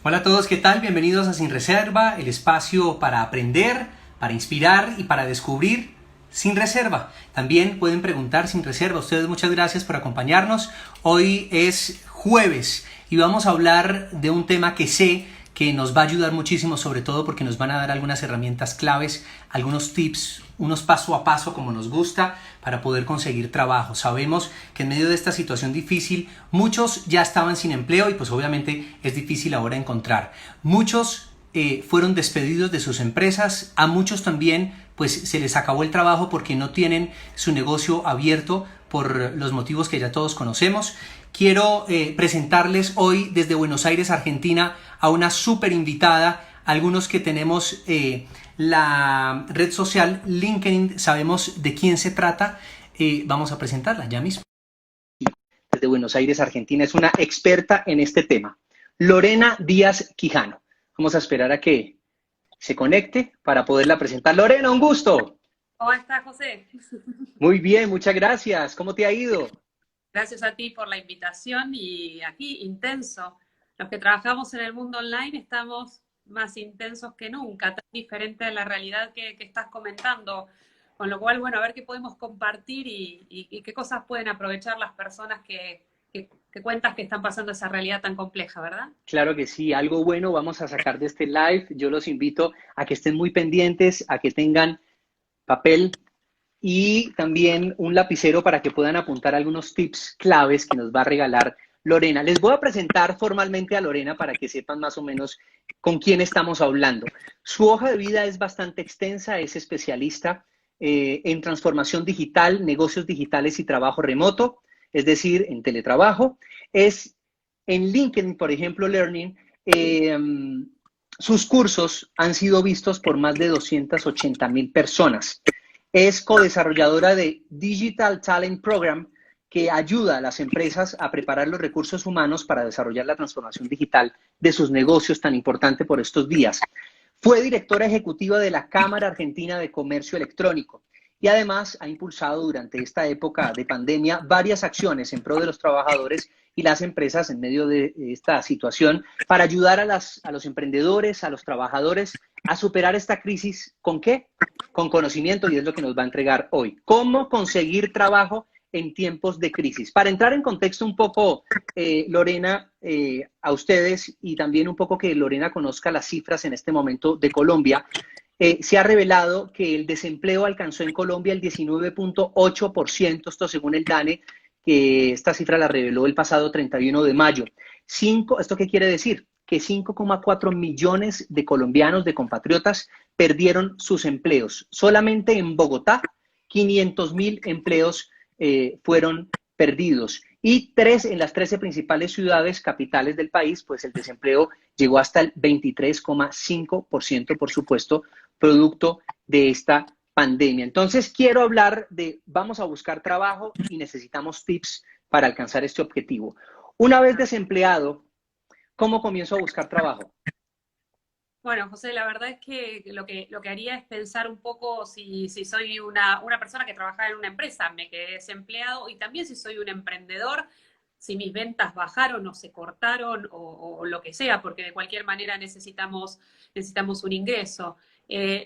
Hola a todos, ¿qué tal? Bienvenidos a Sin Reserva, el espacio para aprender, para inspirar y para descubrir sin reserva. También pueden preguntar sin reserva. Ustedes, muchas gracias por acompañarnos. Hoy es jueves y vamos a hablar de un tema que sé que nos va a ayudar muchísimo, sobre todo porque nos van a dar algunas herramientas claves, algunos tips, unos paso a paso como nos gusta para poder conseguir trabajo. Sabemos que en medio de esta situación difícil muchos ya estaban sin empleo y pues obviamente es difícil ahora encontrar. Muchos fueron despedidos de sus empresas, a muchos también pues se les acabó el trabajo porque no tienen su negocio abierto por los motivos que ya todos conocemos. Quiero presentarles hoy desde Buenos Aires, Argentina, a una súper invitada. Algunos que tenemos la red social LinkedIn sabemos de quién se trata. Vamos a presentarla ya mismo. Desde Buenos Aires, Argentina, es una experta en este tema. Lorena Díaz Quijano. Vamos a esperar a que se conecte para poderla presentar. Lorena, un gusto. ¿Cómo estás, José? Muy bien, muchas gracias. ¿Cómo te ha ido? Gracias a ti por la invitación y aquí intenso. Los que trabajamos en el mundo online estamos más intensos que nunca, tan diferente a la realidad que estás comentando. Con lo cual, bueno, a ver qué podemos compartir y qué cosas pueden aprovechar las personas que cuentas que están pasando esa realidad tan compleja, ¿verdad? Claro que sí, algo bueno vamos a sacar de este live. Yo los invito a que estén muy pendientes, a que tengan papel y también un lapicero para que puedan apuntar algunos tips claves que nos va a regalar Lorena. Les voy a presentar formalmente a Lorena para que sepan más o menos con quién estamos hablando. Su hoja de vida es bastante extensa, es especialista en transformación digital, negocios digitales y trabajo remoto, es decir, en teletrabajo. Es en LinkedIn, por ejemplo, Learning, sus cursos han sido vistos por más de 280,000 personas. Es co-desarrolladora de Digital Talent Program, que ayuda a las empresas a preparar los recursos humanos para desarrollar la transformación digital de sus negocios tan importante por estos días. Fue directora ejecutiva de la Cámara Argentina de Comercio Electrónico y además ha impulsado durante esta época de pandemia varias acciones en pro de los trabajadores y las empresas en medio de esta situación para ayudar a los emprendedores, a los trabajadores a superar esta crisis. ¿Con qué? Con conocimiento, y es lo que nos va a entregar hoy. ¿Cómo conseguir trabajo en tiempos de crisis? Para entrar en contexto un poco, Lorena, a ustedes y también un poco que Lorena conozca las cifras en este momento de Colombia, se ha revelado que el desempleo alcanzó en Colombia el 19.8%, esto según el DANE, que esta cifra la reveló el pasado 31 de mayo. ¿Esto qué quiere decir? Que 5,4 millones de colombianos, de compatriotas, perdieron sus empleos. Solamente en Bogotá, 500,000 empleos fueron perdidos. Y en las 13 principales ciudades capitales del país, pues el desempleo llegó hasta el 23,5%, por supuesto, producto de esta pandemia. Entonces, quiero hablar de vamos a buscar trabajo y necesitamos tips para alcanzar este objetivo. Una vez desempleado, ¿cómo comienzo a buscar trabajo? Bueno, José, la verdad es que lo que haría es pensar un poco si soy una persona que trabaja en una empresa, me quedé desempleado, y también si soy un emprendedor, si mis ventas bajaron o se cortaron o lo que sea, porque de cualquier manera necesitamos un ingreso.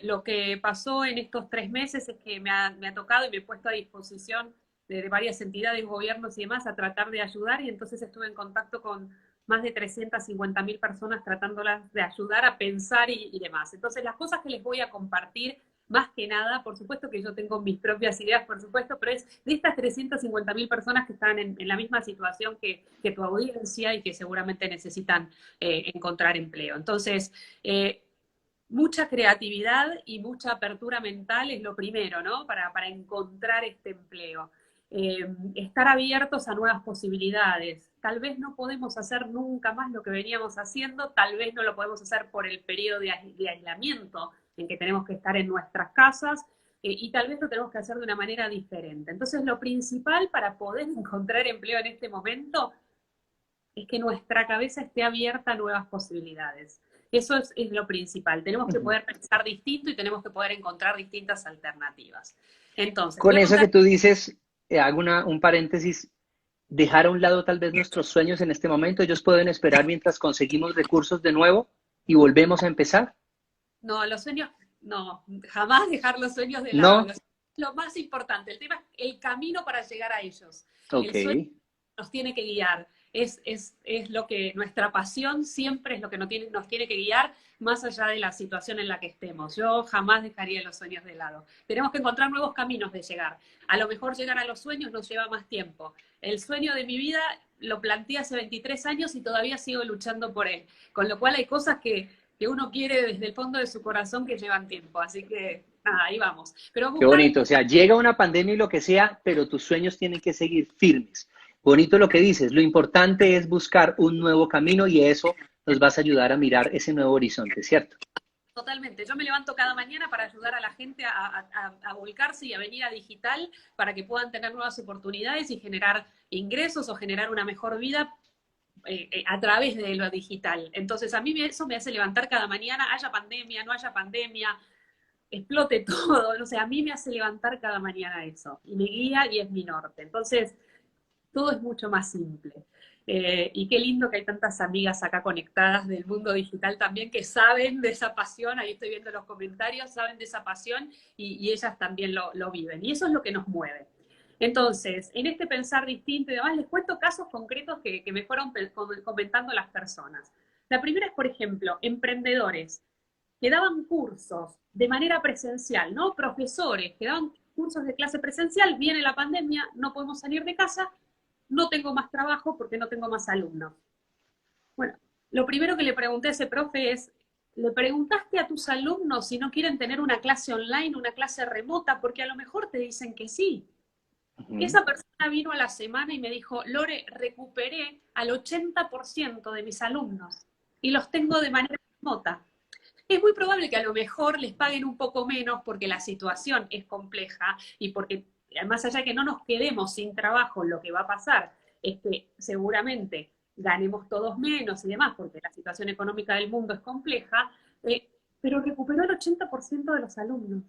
Lo que pasó en estos 3 meses es que me ha tocado y me he puesto a disposición de varias entidades, gobiernos y demás a tratar de ayudar, y entonces estuve en contacto con más de 350.000 personas tratándolas de ayudar a pensar y demás. Entonces, las cosas que les voy a compartir, más que nada, por supuesto que yo tengo mis propias ideas, por supuesto, pero es de estas 350.000 personas que están en la misma situación que tu audiencia y que seguramente necesitan encontrar empleo. Entonces, mucha creatividad y mucha apertura mental es lo primero, ¿no? Para encontrar este empleo. Estar abiertos a nuevas posibilidades. Tal vez no podemos hacer nunca más lo que veníamos haciendo, tal vez no lo podemos hacer por el periodo de aislamiento en que tenemos que estar en nuestras casas, y tal vez lo tenemos que hacer de una manera diferente. Entonces, lo principal para poder encontrar empleo en este momento es que nuestra cabeza esté abierta a nuevas posibilidades. Eso es lo principal. Tenemos que poder pensar distinto y tenemos que poder encontrar distintas alternativas. Entonces, te Con voy a eso que contar. tú dices, hago un paréntesis. dejar a un lado tal vez nuestros sueños en este momento? ¿Ellos pueden esperar mientras conseguimos recursos de nuevo y volvemos a empezar? No, los sueños, no, jamás dejar los sueños de lado. No, Lo más importante, el tema es el camino para llegar a ellos. ok, El sueño nos tiene que guiar. Es lo que, nuestra pasión siempre es lo que nos tiene que guiar, más allá de la situación en la que estemos. Yo jamás dejaría los sueños de lado. Tenemos que encontrar nuevos caminos de llegar. A lo mejor llegar a los sueños nos lleva más tiempo. El sueño de mi vida lo planteé hace 23 años y todavía sigo luchando por él. Con lo cual hay cosas que uno quiere desde el fondo de su corazón que llevan tiempo. Así que, nada, ahí vamos. Pero qué buscar bonito. O sea, llega una pandemia y lo que sea, pero tus sueños tienen que seguir firmes. Bonito lo que dices. Lo importante es buscar un nuevo camino y eso nos vas a ayudar a mirar ese nuevo horizonte, ¿cierto? totalmente. Yo me levanto cada mañana para ayudar a la gente a volcarse y a venir a digital para que puedan tener nuevas oportunidades y generar ingresos o generar una mejor vida a través de lo digital. Entonces, a mí eso me hace levantar cada mañana, haya pandemia, no haya pandemia, explote todo, no sé, a mí me hace levantar cada mañana eso, y me guía y es mi norte. Entonces, todo es mucho más simple. Y qué lindo que hay tantas amigas acá conectadas del mundo digital también que saben de esa pasión, ahí estoy viendo los comentarios, saben de esa pasión y ellas también lo viven. Y eso es lo que nos mueve. Entonces, en este pensar distinto y demás, les cuento casos concretos que me fueron comentando las personas. La primera es, por ejemplo, emprendedores que daban cursos de manera presencial, ¿no? Profesores que daban cursos de clase presencial, viene la pandemia, no podemos salir de casa, no tengo más trabajo porque no tengo más alumnos. Bueno, lo primero que le pregunté a ese profe es, ¿le preguntaste a tus alumnos si no quieren tener una clase online, una clase remota? Porque a lo mejor te dicen que sí. Ujú, Esa persona vino a la semana y me dijo, Lore, recuperé al 80% de mis alumnos y los tengo de manera remota. Es muy probable que a lo mejor les paguen un poco menos porque la situación es compleja y porque más allá de que no nos quedemos sin trabajo, lo que va a pasar es que seguramente ganemos todos menos y demás, porque la situación económica del mundo es compleja, eh, pero recuperó el 80% de los alumnos.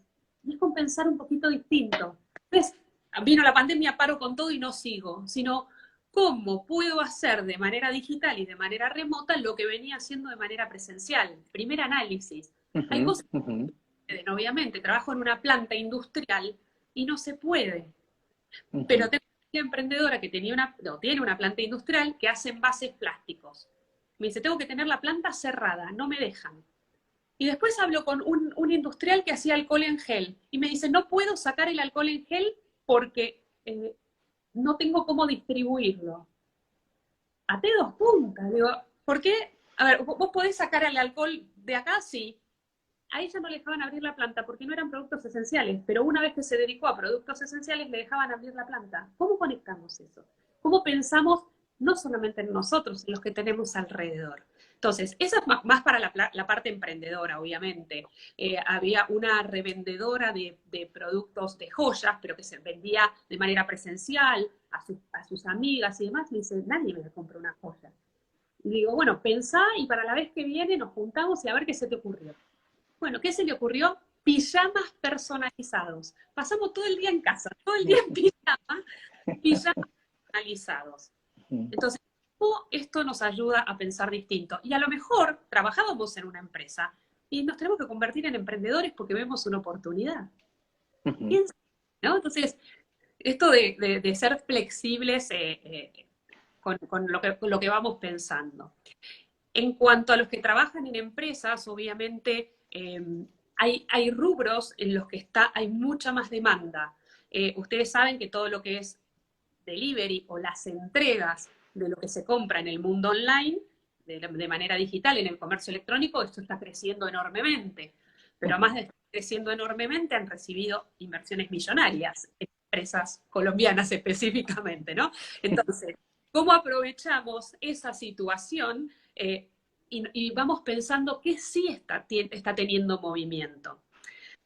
Y es compensar un poquito distinto. Entonces, vino la pandemia, paro con todo y no sigo, sino cómo puedo hacer de manera digital y de manera remota lo que venía haciendo de manera presencial. Primer análisis. Hay ujú, cosas ujú, que pueden, obviamente, trabajo en una planta industrial y no se puede, pero ujú. tengo una emprendedora que tiene una planta industrial que hace envases plásticos. Me dice, tengo que tener la planta cerrada, no me dejan. Y después hablo con un industrial que hacía alcohol en gel y me dice, no puedo sacar el alcohol en gel porque no tengo cómo distribuirlo. Até dos puntas. Digo, ¿por qué? A ver, vos podés sacar el alcohol de acá, sí. A ella no le dejaban abrir la planta porque no eran productos esenciales, pero una vez que se dedicó a productos esenciales le dejaban abrir la planta. ¿Cómo conectamos eso? ¿Cómo pensamos no solamente en nosotros, en los que tenemos alrededor? Entonces, esa es más para la parte emprendedora, obviamente. Había una revendedora de productos de joyas, pero que se vendía de manera presencial a sus amigas y demás. Me dice, nadie me compra una joya. Y digo, bueno, pensá y para la vez que viene nos juntamos y a ver qué se te ocurrió. Bueno, ¿qué se le ocurrió? Pijamas personalizados. Pasamos todo el día en casa, todo el día en pijama, pijamas personalizados. Ujú, Entonces, ¿cómo esto nos ayuda a pensar distinto? Y a lo mejor trabajábamos en una empresa y nos tenemos que convertir en emprendedores porque vemos una oportunidad. ujú. ¿Quién sabe? ¿No? Entonces, esto de ser flexibles con lo que vamos pensando. En cuanto a los que trabajan en empresas, obviamente hay rubros en los que hay mucha más demanda. Ustedes saben que todo lo que es delivery o las entregas de lo que se compra en el mundo online, de manera digital, en el comercio electrónico, esto está creciendo enormemente. Pero además de estar creciendo enormemente, han recibido inversiones millonarias, empresas colombianas específicamente, ¿no? Entonces, ¿cómo aprovechamos esa situación y vamos pensando que sí está teniendo movimiento?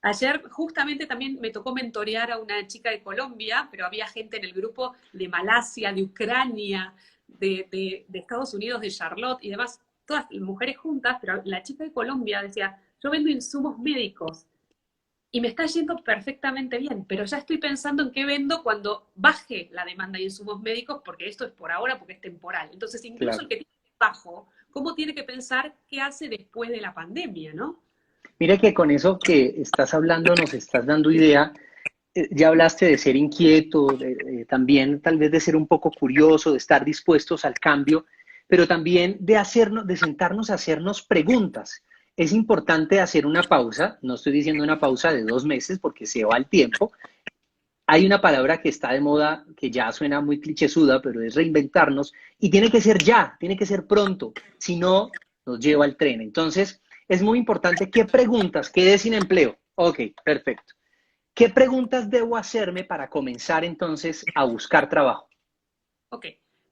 Ayer justamente también me tocó mentorear a una chica de Colombia, pero había gente en el grupo de Malasia, de Ucrania, de Estados Unidos, de Charlotte y demás, todas mujeres juntas, pero la chica de Colombia decía, yo vendo insumos médicos. y me está yendo perfectamente bien, pero ya estoy pensando en qué vendo cuando baje la demanda de insumos médicos, porque esto es por ahora, porque es temporal. Entonces, incluso el Claro. que tiene bajo, ¿cómo tiene que pensar qué hace después de la pandemia, no? Mira que con eso que estás hablando nos estás dando idea. Ya hablaste de ser inquieto, también tal vez de ser un poco curioso, de estar dispuestos al cambio, pero también de hacernos, de sentarnos a hacernos preguntas. Es importante hacer una pausa, no estoy diciendo una pausa de 2 meses porque se va el tiempo. Hay una palabra que está de moda, que ya suena muy clichésuda, pero es reinventarnos, y tiene que ser ya, tiene que ser pronto, si no, nos lleva el tren. Entonces, es muy importante qué preguntas, quedé sin empleo. Ok, perfecto. ¿Qué preguntas debo hacerme para comenzar entonces a buscar trabajo? Ok.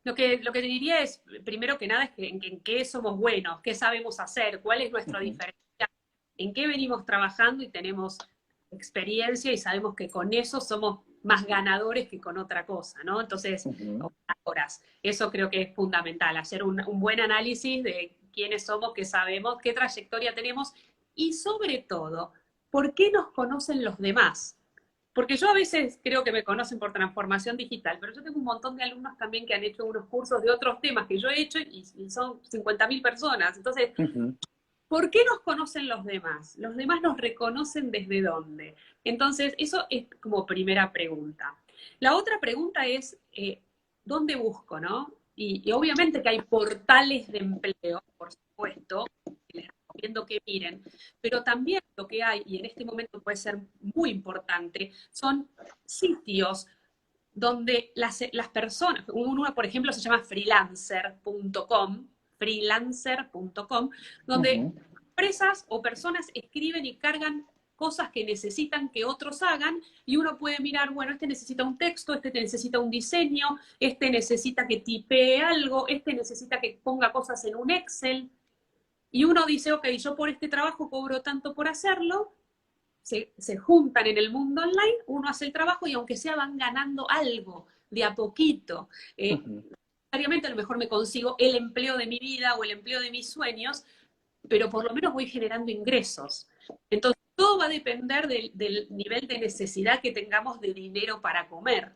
Lo que te diría es, primero que nada, es que en qué somos buenos, qué sabemos hacer, cuál es nuestra Ujú, diferencia, en qué venimos trabajando y tenemos experiencia y sabemos que con eso somos más ganadores que con otra cosa, ¿no? Entonces, ujú. horas. Eso creo que es fundamental, hacer un buen análisis de quiénes somos, qué sabemos, qué trayectoria tenemos y sobre todo, ¿por qué nos conocen los demás? Porque yo a veces creo que me conocen por transformación digital, pero yo tengo un montón de alumnos también que han hecho unos cursos de otros temas que yo he hecho y son 50.000 personas. Entonces, Ujú, ¿por qué nos conocen los demás? ¿Los demás nos reconocen desde dónde? Entonces, eso es como primera pregunta. La otra pregunta es, ¿dónde busco, no? Y obviamente que hay portales de empleo, por supuesto, que les recomiendo que miren, pero también lo que hay, y en este momento puede ser muy importante, son sitios donde las personas, uno por ejemplo se llama freelancer.com, donde ujú, empresas o personas escriben y cargan cosas que necesitan que otros hagan y uno puede mirar, bueno, este necesita un texto, este necesita un diseño, este necesita que tipee algo, este necesita que ponga cosas en un Excel y uno dice, ok, yo por este trabajo cobro tanto por hacerlo, se juntan en el mundo online, uno hace el trabajo y aunque sea van ganando algo de a poquito. ujú, Necesariamente a lo mejor me consigo el empleo de mi vida o el empleo de mis sueños, pero por lo menos voy generando ingresos. Entonces, todo va a depender del nivel de necesidad que tengamos de dinero para comer,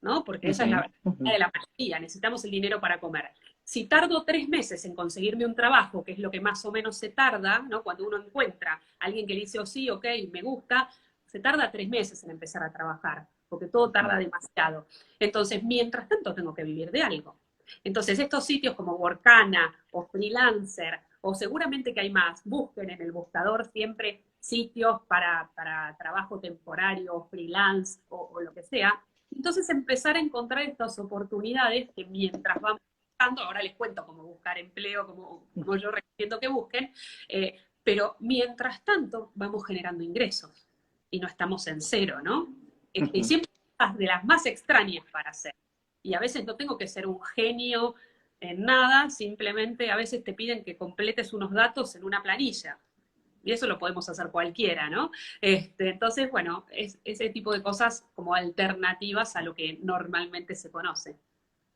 ¿no? Porque esa es la ujú, verdad ujú, de la mayoría, necesitamos el dinero para comer. Si tardo 3 meses en conseguirme un trabajo, que es lo que más o menos se tarda, ¿no? Cuando uno encuentra a alguien que le dice, oh sí, ok, me gusta, se tarda 3 meses en empezar a trabajar, porque todo ujú. tarda demasiado. Entonces, mientras tanto, tengo que vivir de algo. Entonces, estos sitios como Workana o Freelancer, o seguramente que hay más, busquen en el buscador siempre sitios para trabajo temporario, freelance o lo que sea. Entonces, empezar a encontrar estas oportunidades que mientras vamos buscando, ahora les cuento cómo buscar empleo, como yo recomiendo que busquen, pero mientras tanto vamos generando ingresos y no estamos en cero, ¿no? Y Ujú. siempre de las más extrañas para hacer. Y a veces no tengo que ser un genio en nada, simplemente a veces te piden que completes unos datos en una planilla. Y eso lo podemos hacer cualquiera, ¿no? Entonces, bueno, es ese tipo de cosas como alternativas a lo que normalmente se conoce.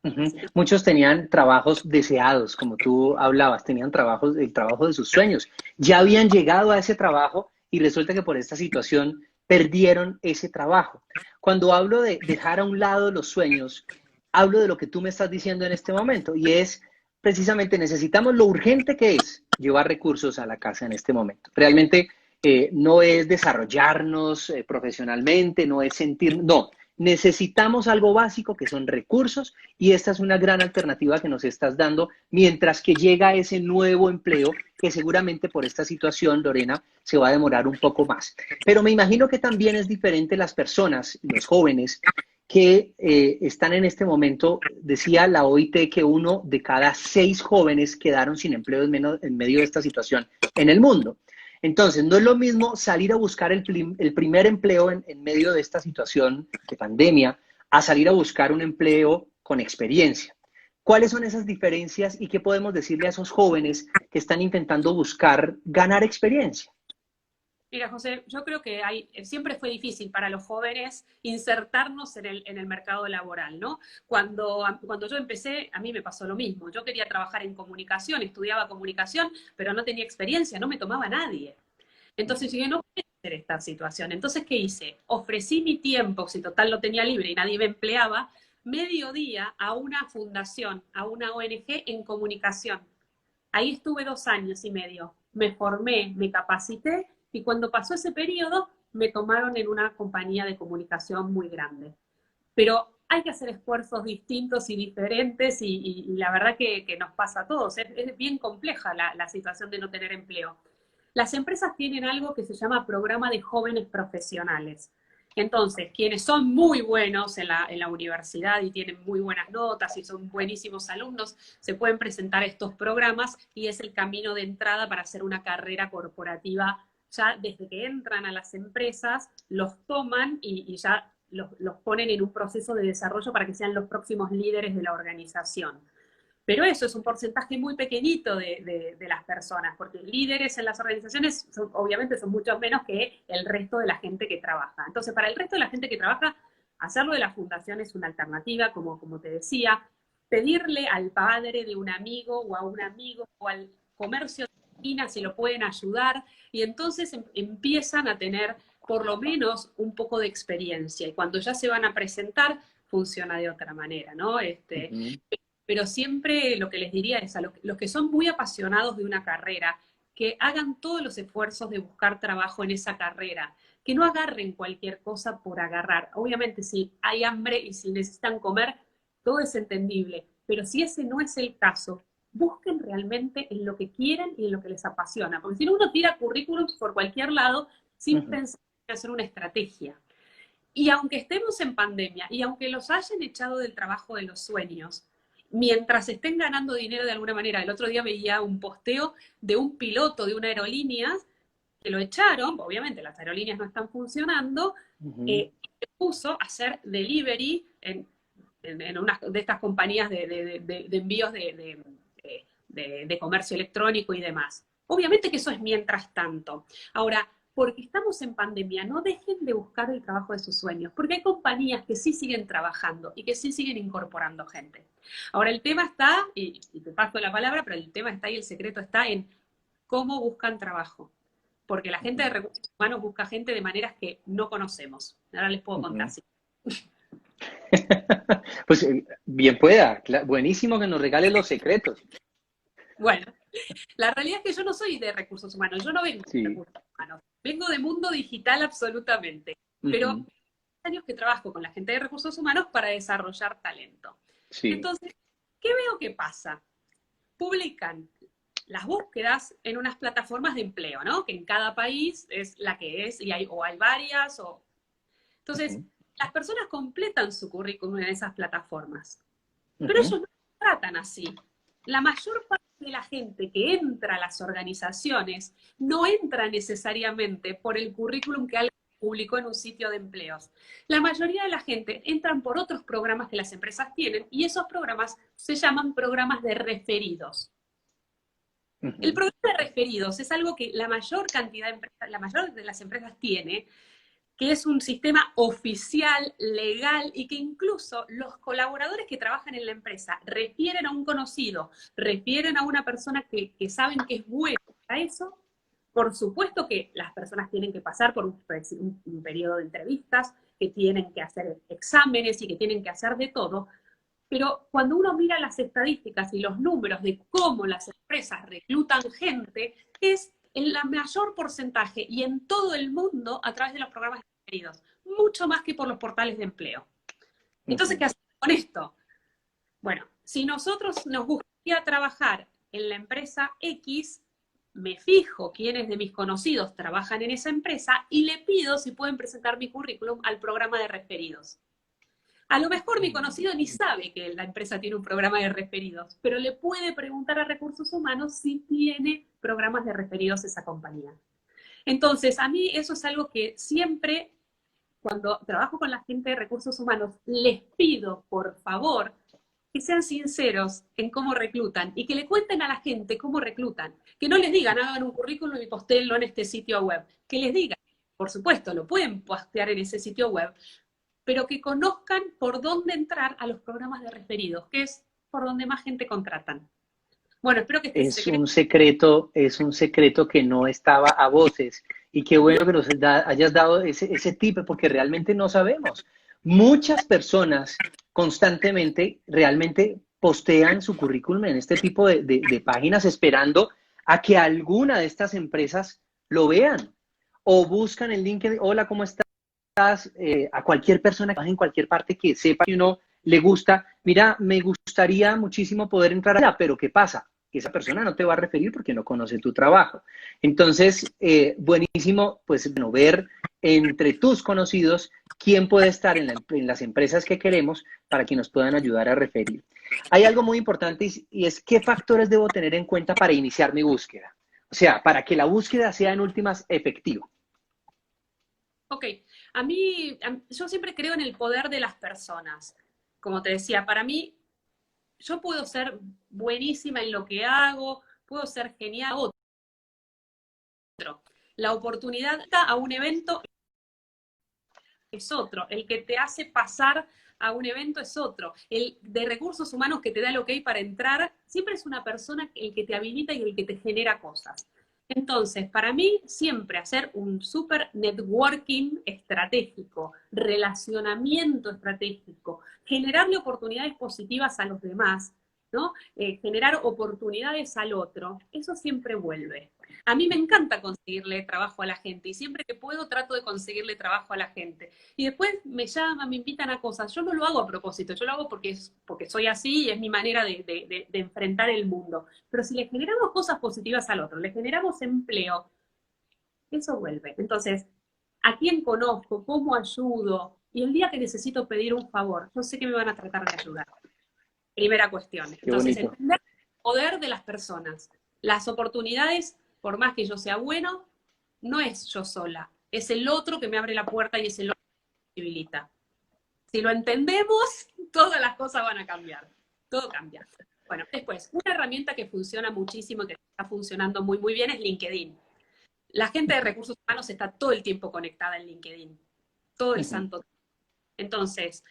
Ujú. Así que, Muchos tenían trabajos deseados, como tú hablabas, tenían trabajos, el trabajo de sus sueños. Ya habían llegado a ese trabajo y resulta que por esta situación perdieron ese trabajo. Cuando hablo de dejar a un lado los sueños, hablo de lo que tú me estás diciendo en este momento y es precisamente necesitamos lo urgente que es llevar recursos a la casa en este momento. Realmente no es desarrollarnos profesionalmente, no es sentir, no, necesitamos algo básico que son recursos y esta es una gran alternativa que nos estás dando mientras que llega ese nuevo empleo que seguramente por esta situación, Lorena, se va a demorar un poco más. Pero me imagino que también es diferente las personas, los jóvenes, que están en este momento, decía la OIT que 1 de cada 6 jóvenes quedaron sin empleo en medio de esta situación en el mundo. Entonces, no es lo mismo salir a buscar el primer empleo en medio de esta situación de pandemia a salir a buscar un empleo con experiencia. ¿Cuáles son esas diferencias y qué podemos decirle a esos jóvenes que están intentando buscar ganar experiencia? mira, José, yo creo que siempre fue difícil para los jóvenes insertarnos en el mercado laboral, ¿no? Cuando yo empecé, a mí me pasó lo mismo. Yo quería trabajar en comunicación, estudiaba comunicación, pero no tenía experiencia, no me tomaba nadie. Entonces dije, no, esta situación. Entonces, ¿qué hice? Ofrecí mi tiempo, si total lo tenía libre y nadie me empleaba, mediodía a una fundación, a una ONG en comunicación. Ahí estuve 2 años y medio. Me formé, me capacité y cuando pasó ese periodo me tomaron en una compañía de comunicación muy grande. Pero hay que hacer esfuerzos distintos y diferentes y la verdad que nos pasa a todos. Es bien compleja la situación de no tener empleo. Las empresas tienen algo que se llama programa de jóvenes profesionales. Entonces, quienes son muy buenos en la universidad y tienen muy buenas notas y son buenísimos alumnos, se pueden presentar a estos programas y es el camino de entrada para hacer una carrera corporativa. Ya desde que entran a las empresas, los toman y ya los ponen en un proceso de desarrollo para que sean los próximos líderes de la organización. Pero eso es un porcentaje muy pequeñito de las personas, porque líderes en las organizaciones obviamente son mucho menos que el resto de la gente que trabaja. Entonces, para el resto de la gente que trabaja, hacerlo de la fundación es una alternativa, como te decía, pedirle al padre de un amigo o a un amigo o al comercio de esquina si lo pueden ayudar, y entonces empiezan a tener por lo menos un poco de experiencia, y cuando ya se van a presentar, funciona de otra manera, ¿no? Pero siempre lo que les diría es a los que son muy apasionados de una carrera, que hagan todos los esfuerzos de buscar trabajo en esa carrera, que no agarren cualquier cosa por agarrar. Obviamente, si hay hambre y si necesitan comer, todo es entendible, pero si ese no es el caso, busquen realmente en lo que quieren y en lo que les apasiona, porque si no, uno tira currículums por cualquier lado sin pensar en hacer una estrategia. Y aunque estemos en pandemia y aunque los hayan echado del trabajo de los sueños, mientras estén ganando dinero de alguna manera. El otro día veía un posteo de un piloto de una aerolínea que lo echaron, obviamente las aerolíneas no están funcionando, se puso a hacer delivery en una de estas compañías de envíos de comercio electrónico y demás. Obviamente que eso es mientras tanto. Ahora, porque estamos en pandemia, no dejen de buscar el trabajo de sus sueños, porque hay compañías que sí siguen trabajando y que sí siguen incorporando gente. Ahora, el tema está, y te paso la palabra, pero el tema está y el secreto está en cómo buscan trabajo. Porque la gente de recursos humanos busca gente de maneras que no conocemos. Ahora les puedo contar. ¿Sí? Pues bien pueda, buenísimo que nos regale los secretos. Bueno, la realidad es que yo no soy de recursos humanos, yo no vengo de recursos humanos, vengo de mundo digital absolutamente, pero años que trabajo con la gente de recursos humanos para desarrollar talento. Sí. Entonces, ¿qué veo que pasa? Publican las búsquedas en unas plataformas de empleo, ¿no? Que en cada país es la que es, y hay varias, Entonces, las personas completan su currículum en esas plataformas, pero ellos no tratan así. La mayor parte de la gente que entra a las organizaciones no entra necesariamente por el currículum que alguien publicó en un sitio de empleos. La mayoría de la gente entran por otros programas que las empresas tienen y esos programas se llaman programas de referidos. El programa de referidos es algo que la mayor cantidad de empresas, la mayor de las empresas tiene, que es un sistema oficial, legal, y que incluso los colaboradores que trabajan en la empresa refieren a un conocido, refieren a una persona que saben que es buena para eso. Por supuesto que las personas tienen que pasar por un periodo de entrevistas, que tienen que hacer exámenes y que tienen que hacer de todo, pero cuando uno mira las estadísticas y los números de cómo las empresas reclutan gente, es en la mayor porcentaje y en todo el mundo a través de los programas de referidos, mucho más que por los portales de empleo. Entonces, ¿qué hacemos con esto? Bueno, si nosotros nos gustaría trabajar en la empresa X, me fijo quiénes de mis conocidos trabajan en esa empresa y le pido si pueden presentar mi currículum al programa de referidos. A lo mejor mi conocido ni sabe que la empresa tiene un programa de referidos, pero le puede preguntar a recursos humanos si tiene programas de referidos esa compañía. Entonces, a mí eso es algo que siempre, cuando trabajo con la gente de recursos humanos, les pido, por favor, que sean sinceros en cómo reclutan y que le cuenten a la gente cómo reclutan. Que no les digan, hagan un currículum y postéenlo en este sitio web. Que les digan, por supuesto, lo pueden postear en ese sitio web, pero que conozcan por dónde entrar a los programas de referidos, que es por donde más gente contratan. Bueno, espero que es un secreto que no estaba a voces Y qué bueno que nos hayas dado ese tip, porque realmente no sabemos. Muchas personas constantemente realmente postean su currículum en este tipo de páginas esperando a que alguna de estas empresas lo vean. O buscan en LinkedIn, hola, ¿cómo estás? A cualquier persona que trabaje en cualquier parte que sepa que uno le gusta, mira, me gustaría muchísimo poder entrar allá, pero ¿qué pasa? Que esa persona no te va a referir porque no conoce tu trabajo. Entonces, buenísimo, pues, bueno, ver entre tus conocidos quién puede estar en las empresas que queremos para que nos puedan ayudar a referir. Hay algo muy importante y es qué factores debo tener en cuenta para iniciar mi búsqueda. O sea, para que la búsqueda sea en últimas efectiva. Ok, yo siempre creo en el poder de las personas. Como te decía, para mí, yo puedo ser buenísima en lo que hago, puedo ser genial. Otro, la oportunidad a un evento es otro, el que te hace pasar a un evento es otro, el de recursos humanos que te da el ok para entrar, siempre es una persona el que te habilita y el que te genera cosas. Entonces, para mí, siempre hacer un super networking estratégico, relacionamiento estratégico, generarle oportunidades positivas a los demás, ¿no? Generar oportunidades al otro, eso siempre vuelve. A mí me encanta conseguirle trabajo a la gente y siempre que puedo trato de conseguirle trabajo a la gente. Y después me llaman, me invitan a cosas. Yo no lo hago a propósito, yo lo hago porque soy así y es mi manera de enfrentar el mundo. Pero si le generamos cosas positivas al otro, le generamos empleo, eso vuelve. Entonces, ¿a quién conozco? ¿Cómo ayudo? Y el día que necesito pedir un favor, yo sé que me van a tratar de ayudar. Primera cuestión. Qué Entonces, bonito. entender el poder de las personas. Las oportunidades, por más que yo sea bueno, no es yo sola. Es el otro que me abre la puerta y es el otro que me posibilita. Si lo entendemos, todas las cosas van a cambiar. Todo cambia. Bueno, después, una herramienta que funciona muchísimo y que está funcionando muy, muy bien es LinkedIn. La gente de recursos humanos está todo el tiempo conectada en LinkedIn. Todo el santo tiempo. Entonces,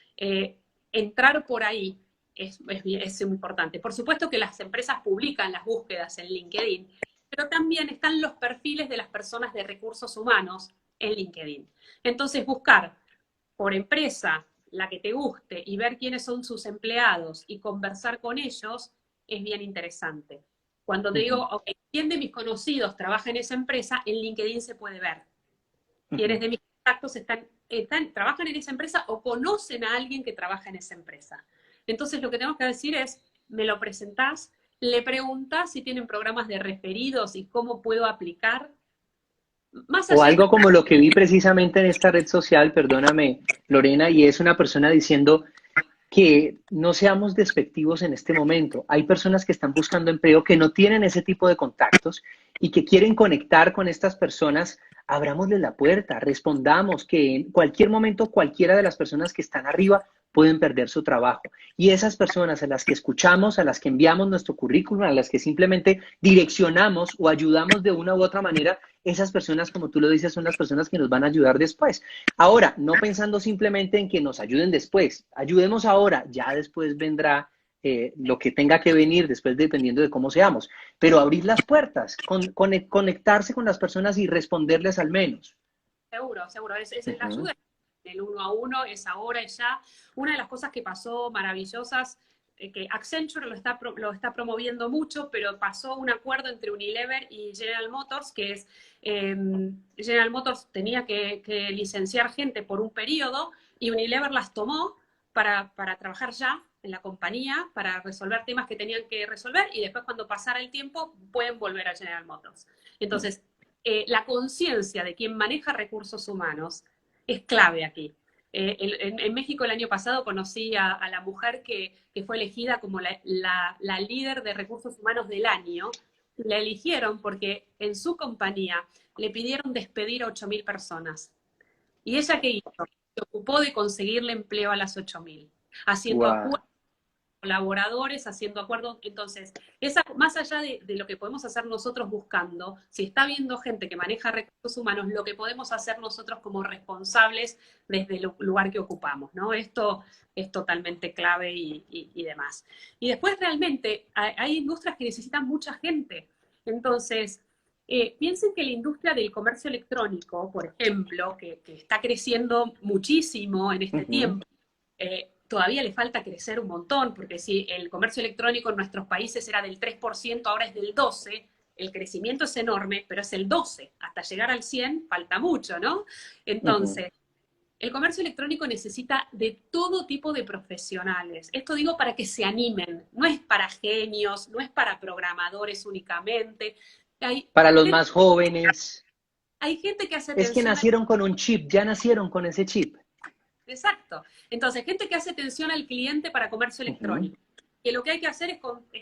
entrar por ahí es importante. Por supuesto que las empresas publican las búsquedas en LinkedIn, pero también están los perfiles de las personas de recursos humanos en LinkedIn. Entonces, buscar por empresa la que te guste y ver quiénes son sus empleados y conversar con ellos es bien interesante. Cuando te digo, ok, ¿quién de mis conocidos trabaja en esa empresa? En LinkedIn se puede ver. ¿Quiénes de mis contactos trabajan en esa empresa o conocen a alguien que trabaja en esa empresa? Entonces lo que tenemos que decir es, me lo presentás, le preguntás si tienen programas de referidos y cómo puedo aplicar. Más O allá de... algo como lo que vi precisamente en esta red social, perdóname, Lorena, y es una persona diciendo que no seamos despectivos en este momento. Hay personas que están buscando empleo que no tienen ese tipo de contactos y que quieren conectar con estas personas. Abrámosle la puerta, respondamos que en cualquier momento cualquiera de las personas que están arriba pueden perder su trabajo. Y esas personas a las que escuchamos, a las que enviamos nuestro currículum, a las que simplemente direccionamos o ayudamos de una u otra manera, esas personas, como tú lo dices, son las personas que nos van a ayudar después. Ahora, no pensando simplemente en que nos ayuden después, ayudemos ahora, ya después vendrá lo que tenga que venir, después dependiendo de cómo seamos, pero abrir las puertas, conectarse con las personas y responderles al menos. Seguro, seguro. La Ujú. ayuda el uno a uno, es ahora, es ya. Una de las cosas que pasó maravillosas, que Accenture lo está promoviendo mucho, pero pasó un acuerdo entre Unilever y General Motors, que es, General Motors tenía que licenciar gente por un periodo y Unilever las tomó para trabajar ya en la compañía, para resolver temas que tenían que resolver y después cuando pasara el tiempo pueden volver a General Motors. Entonces, la conciencia de quien maneja recursos humanos es clave aquí. En México el año pasado conocí a la mujer que fue elegida como la líder de recursos humanos del año. La eligieron porque en su compañía le pidieron despedir a 8.000 personas. ¿Y ella qué hizo? Se ocupó de conseguirle empleo a las 8.000, haciendo Wow. acuerdos colaboradores, haciendo acuerdos. Entonces, más allá de lo que podemos hacer nosotros buscando, si está viendo gente que maneja recursos humanos, lo que podemos hacer nosotros como responsables desde el lugar que ocupamos, ¿no? Esto es totalmente clave y demás. Y después realmente hay industrias que necesitan mucha gente. Entonces, Piensen que la industria del comercio electrónico, por ejemplo, que está creciendo muchísimo en este Ujú, tiempo, todavía le falta crecer un montón, porque si el comercio electrónico en nuestros países era del 3%, ahora es del 12%, el crecimiento es enorme, pero es el 12%. Hasta llegar al 100 falta mucho, ¿no? ujú. Entonces, el comercio electrónico necesita de todo tipo de profesionales. Esto digo para que se animen. No es para genios, no es para programadores únicamente. Hay Para los gente, más jóvenes, hay gente que hace es que atención al... nacieron con un chip, ya nacieron con ese chip. Exacto. Entonces, gente que hace atención al cliente para comercio Ujú, electrónico. Que lo que hay que hacer es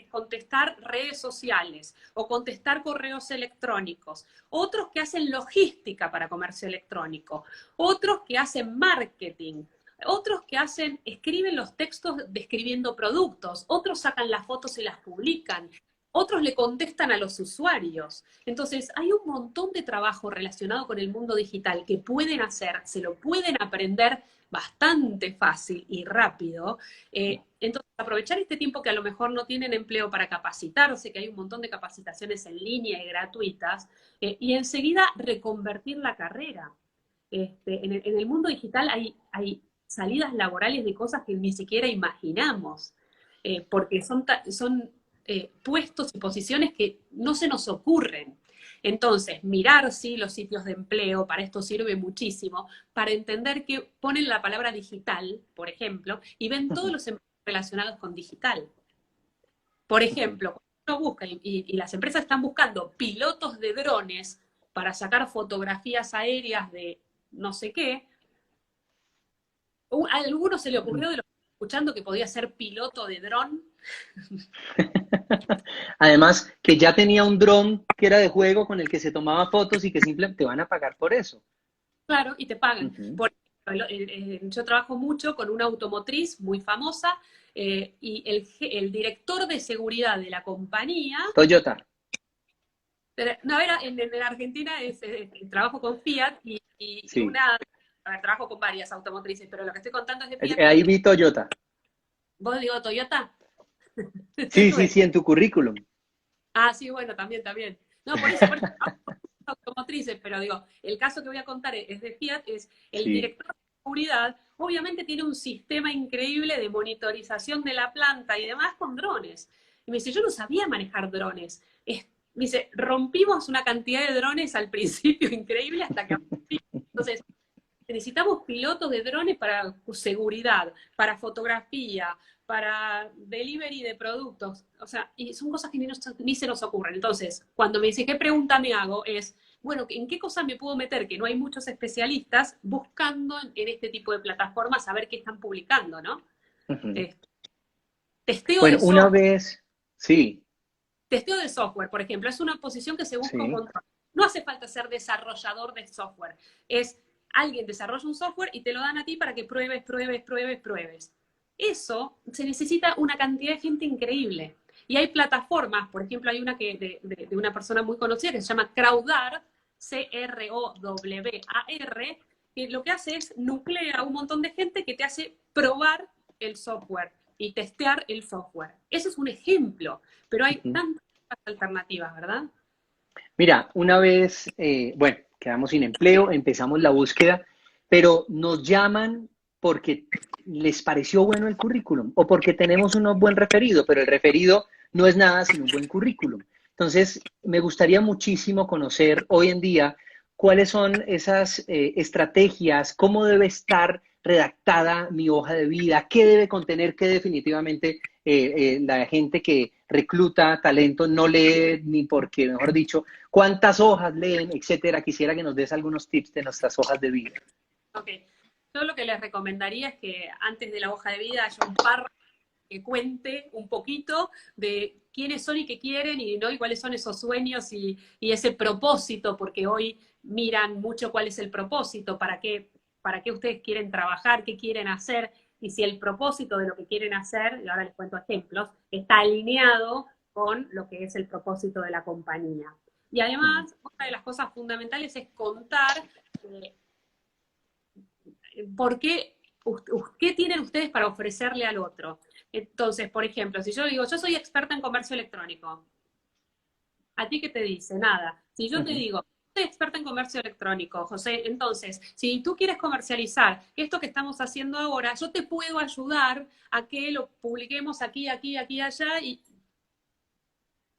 contestar redes sociales o contestar correos electrónicos. Otros que hacen logística para comercio electrónico. Otros que hacen marketing. Otros que escriben los textos describiendo productos. Otros sacan las fotos y las publican. Otros le contestan a los usuarios. Entonces, hay un montón de trabajo relacionado con el mundo digital que pueden hacer, se lo pueden aprender bastante fácil y rápido. Entonces, aprovechar este tiempo que a lo mejor no tienen empleo para capacitarse, que hay un montón de capacitaciones en línea y gratuitas, y enseguida reconvertir la carrera. En el mundo digital hay salidas laborales de cosas que ni siquiera imaginamos, porque son puestos y posiciones que no se nos ocurren. Entonces, mirar sí los sitios de empleo, para esto sirve muchísimo, para entender que ponen la palabra digital, por ejemplo, y ven todos ujú, los empleos relacionados con digital. Por ujú. ejemplo, cuando uno busca y las empresas están buscando pilotos de drones para sacar fotografías aéreas de no sé qué, a alguno se le ocurrió de lo que estoy escuchando que podía ser piloto de dron. Además, que ya tenía un dron que era de juego con el que se tomaba fotos y que simplemente te van a pagar por eso. Claro, y te pagan. Ujú. Por ejemplo, yo trabajo mucho con una automotriz muy famosa y el director de seguridad de la compañía, Toyota, no era en Argentina, trabajo con Fiat y sí. a ver, trabajo con varias automotrices, pero lo que estoy contando es de Fiat Ahí porque vi Toyota. vos digo Toyota. Sí, sí, Bueno, sí, en tu currículum. sí, bueno, también, también. No, por eso automotrices, pero digo, el caso que voy a contar es de Fiat, es el Sí. director de seguridad, obviamente tiene un sistema increíble de monitorización de la planta y demás con drones. Y me dice, yo no sabía manejar drones. Me dice, rompimos una cantidad de drones al principio increíble hasta que... Entonces, necesitamos pilotos de drones para seguridad, para fotografía, para delivery de productos. O sea, y son cosas que ni se nos ocurren. Entonces, cuando me dice, ¿qué pregunta me hago? Es, bueno, ¿en qué cosa me puedo meter? Que no hay muchos especialistas buscando en este tipo de plataformas a ver qué están publicando, ¿no? Ujú. Eh, testeo de Bueno, una software. vez, sí, Testeo de software, por ejemplo, es una posición que se busca un sí. montón. No hace falta ser desarrollador de software. Es alguien desarrolla un software y te lo dan a ti para que pruebes, pruebes, pruebes, pruebes. Eso se necesita una cantidad de gente increíble. Y hay plataformas, por ejemplo, hay una de una persona muy conocida que se llama Crowdar, Crowar, que lo que hace es nuclea a un montón de gente que te hace probar el software y testear el software. Ese es un ejemplo, pero hay Ujú. tantas alternativas, ¿verdad? Mira, una vez, bueno, quedamos sin empleo, empezamos la búsqueda, pero nos llaman porque les pareció bueno el currículum o porque tenemos un buen referido, pero el referido no es nada sin un buen currículum. Entonces, me gustaría muchísimo conocer hoy en día cuáles son esas estrategias, cómo debe estar redactada mi hoja de vida, qué debe contener, qué definitivamente la gente que recluta talento no lee ni porque, mejor dicho, cuántas hojas leen, etcétera. Quisiera que nos des algunos tips de nuestras hojas de vida. Ok. Yo lo que les recomendaría es que antes de la hoja de vida haya un párrafo que cuente un poquito de quiénes son y qué quieren y, ¿no? y cuáles son esos sueños y ese propósito, porque hoy miran mucho cuál es el propósito, para qué ustedes quieren trabajar, qué quieren hacer, y si el propósito de lo que quieren hacer, y ahora les cuento ejemplos, está alineado con lo que es el propósito de la compañía. Y Mm. además, una de las cosas fundamentales es contar eh, por qué tienen ustedes para ofrecerle al otro. Entonces, por ejemplo, si yo digo, yo soy experta en comercio electrónico, ¿a ti qué te dice? Nada. Si yo te Ujú. digo, soy experta en comercio electrónico, José, entonces, si tú quieres comercializar esto que estamos haciendo ahora, yo te puedo ayudar a que lo publiquemos aquí, aquí, aquí, allá, y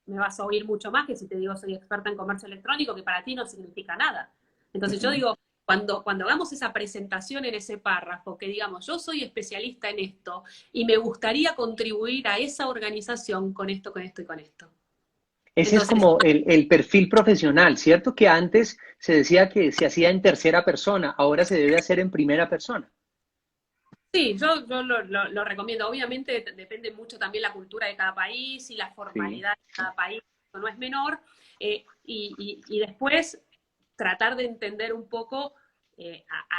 me vas a oír mucho más que si te digo soy experta en comercio electrónico, que para ti no significa nada. Entonces yo Ujú. digo, cuando hagamos esa presentación en ese párrafo, que digamos, yo soy especialista en esto y me gustaría contribuir a esa organización con esto, con esto y con esto. Ese es Entonces, como el perfil profesional, ¿cierto? Que antes se decía que se hacía en tercera persona, ahora se debe hacer en primera persona. sí, yo lo recomiendo. Obviamente depende mucho también la cultura de cada país y la Sí. formalidad de cada país, eso no es menor. Y después tratar de entender un poco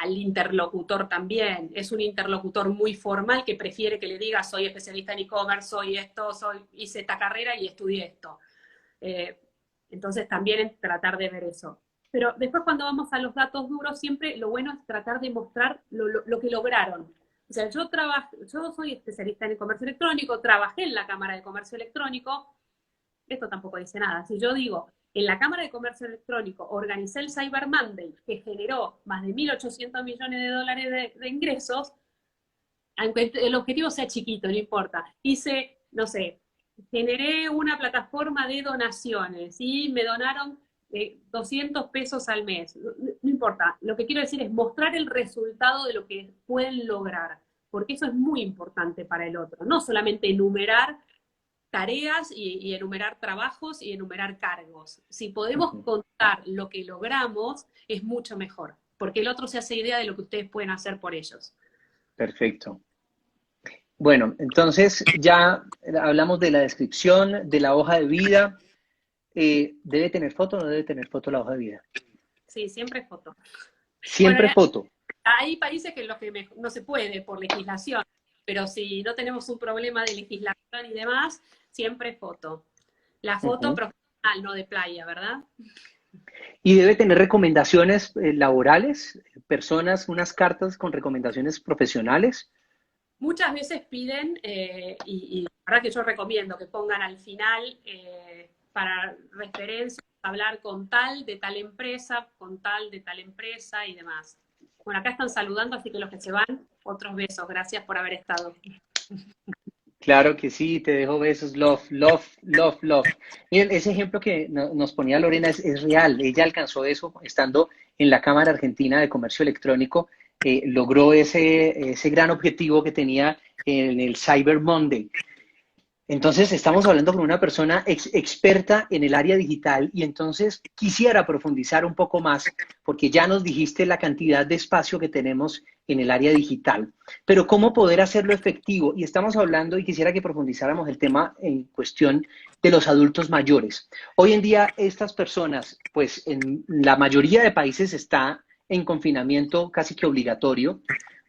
al interlocutor también. Es un interlocutor muy formal que prefiere que le diga soy especialista en e-commerce, soy esto, hice esta carrera y estudié esto. Eh, entonces también es tratar de ver eso. Pero después cuando vamos a los datos duros, siempre lo bueno es tratar de mostrar lo que lograron. O sea, yo soy especialista en el comercio electrónico, trabajé en la Cámara de Comercio Electrónico, esto tampoco dice nada. Si yo digo, en la Cámara de Comercio Electrónico organicé el Cyber Monday, que generó más de 1.800 millones de dólares de ingresos, aunque el objetivo sea chiquito, no importa. Hice, no sé, generé una plataforma de donaciones y me donaron 200 pesos al mes. No importa, lo que quiero decir es mostrar el resultado de lo que pueden lograr, porque eso es muy importante para el otro, no solamente enumerar tareas y enumerar trabajos y enumerar cargos. Si podemos Ujú. contar lo que logramos, es mucho mejor, porque el otro se hace idea de lo que ustedes pueden hacer por ellos. Perfecto. Bueno, entonces ya hablamos de la descripción, de la hoja de vida. ¿Debe tener foto o no debe tener foto la hoja de vida? Sí, siempre foto. Bueno, Siempre foto. hay países que en los que no se puede por legislación, pero si no tenemos un problema de legislación y demás, siempre foto. La foto Ujú. profesional, no de playa, ¿verdad? Y debe tener recomendaciones laborales, personas, unas cartas con recomendaciones profesionales. Muchas veces piden, y la verdad que yo recomiendo que pongan al final para referencia, hablar con tal de tal empresa, con tal de tal empresa y demás. Bueno, acá están saludando, así que los que se van, otros besos. Gracias por haber estado. Claro que sí, te dejo besos, love, love, love, love. Miren, ese ejemplo que nos ponía Lorena es real. Ella alcanzó eso estando en la Cámara Argentina de Comercio Electrónico, logró ese gran objetivo que tenía en el Cyber Monday. Entonces, estamos hablando con una persona experta en el área digital y entonces quisiera profundizar un poco más porque ya nos dijiste la cantidad de espacio que tenemos en el área digital, pero cómo poder hacerlo efectivo. Y estamos hablando y quisiera que profundizáramos el tema en cuestión de los adultos mayores. Hoy en día, estas personas, pues en la mayoría de países está en confinamiento casi que obligatorio.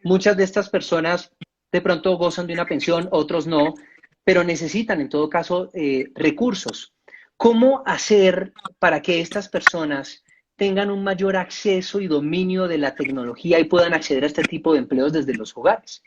Muchas de estas personas de pronto gozan de una pensión, otros no, pero necesitan en todo caso recursos. ¿Cómo hacer para que estas personas tengan un mayor acceso y dominio de la tecnología y puedan acceder a este tipo de empleos desde los hogares?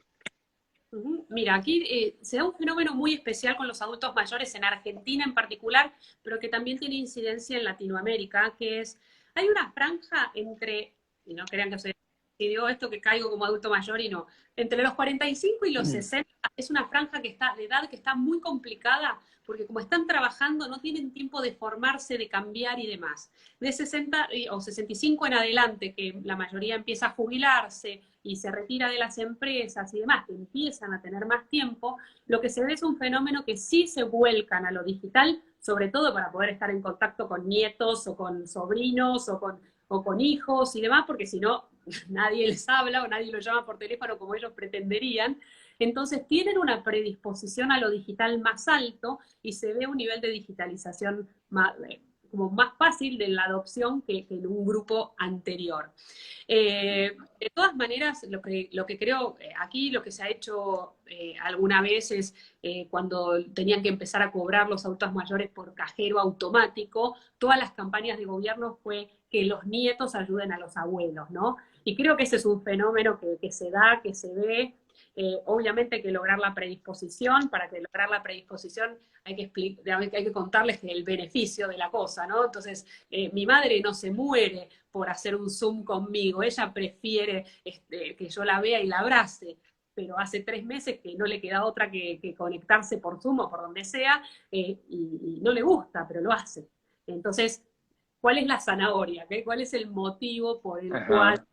Mira, aquí se da un fenómeno muy especial con los adultos mayores en Argentina en particular, pero que también tiene incidencia en Latinoamérica, que es, hay una franja entre, y no crean que soy, si digo esto que caigo como adulto mayor y no, entre los 45 y los 60 es una franja que está, de edad que está muy complicada, porque como están trabajando no tienen tiempo de formarse, de cambiar y demás. De 60 o 65 en adelante, que la mayoría empieza a jubilarse, y se retira de las empresas y demás, que empiezan a tener más tiempo, lo que se ve es un fenómeno que sí se vuelcan a lo digital, sobre todo para poder estar en contacto con nietos o con sobrinos o con hijos y demás, porque si no, nadie les habla o nadie los llama por teléfono como ellos pretenderían. Entonces tienen una predisposición a lo digital más alto y se ve un nivel de digitalización más, como más fácil de la adopción que en un grupo anterior. De todas maneras, lo que creo, aquí lo que se ha hecho alguna vez es cuando tenían que empezar a cobrar los adultos mayores por cajero automático, todas las campañas de gobierno fue que los nietos ayuden a los abuelos, ¿no? Y creo que ese es un fenómeno que se da, que se ve, Obviamente hay que lograr la predisposición, para que lograr la predisposición hay que contarles el beneficio de la cosa, ¿no? Entonces, mi madre no se muere por hacer un Zoom conmigo, ella prefiere que yo la vea y la abrace, pero hace 3 meses que no le queda otra que conectarse por Zoom o por donde sea, y no le gusta, pero lo hace. Entonces, ¿cuál es la zanahoria? ¿Okay? ¿Cuál es el motivo por el cual Ajá.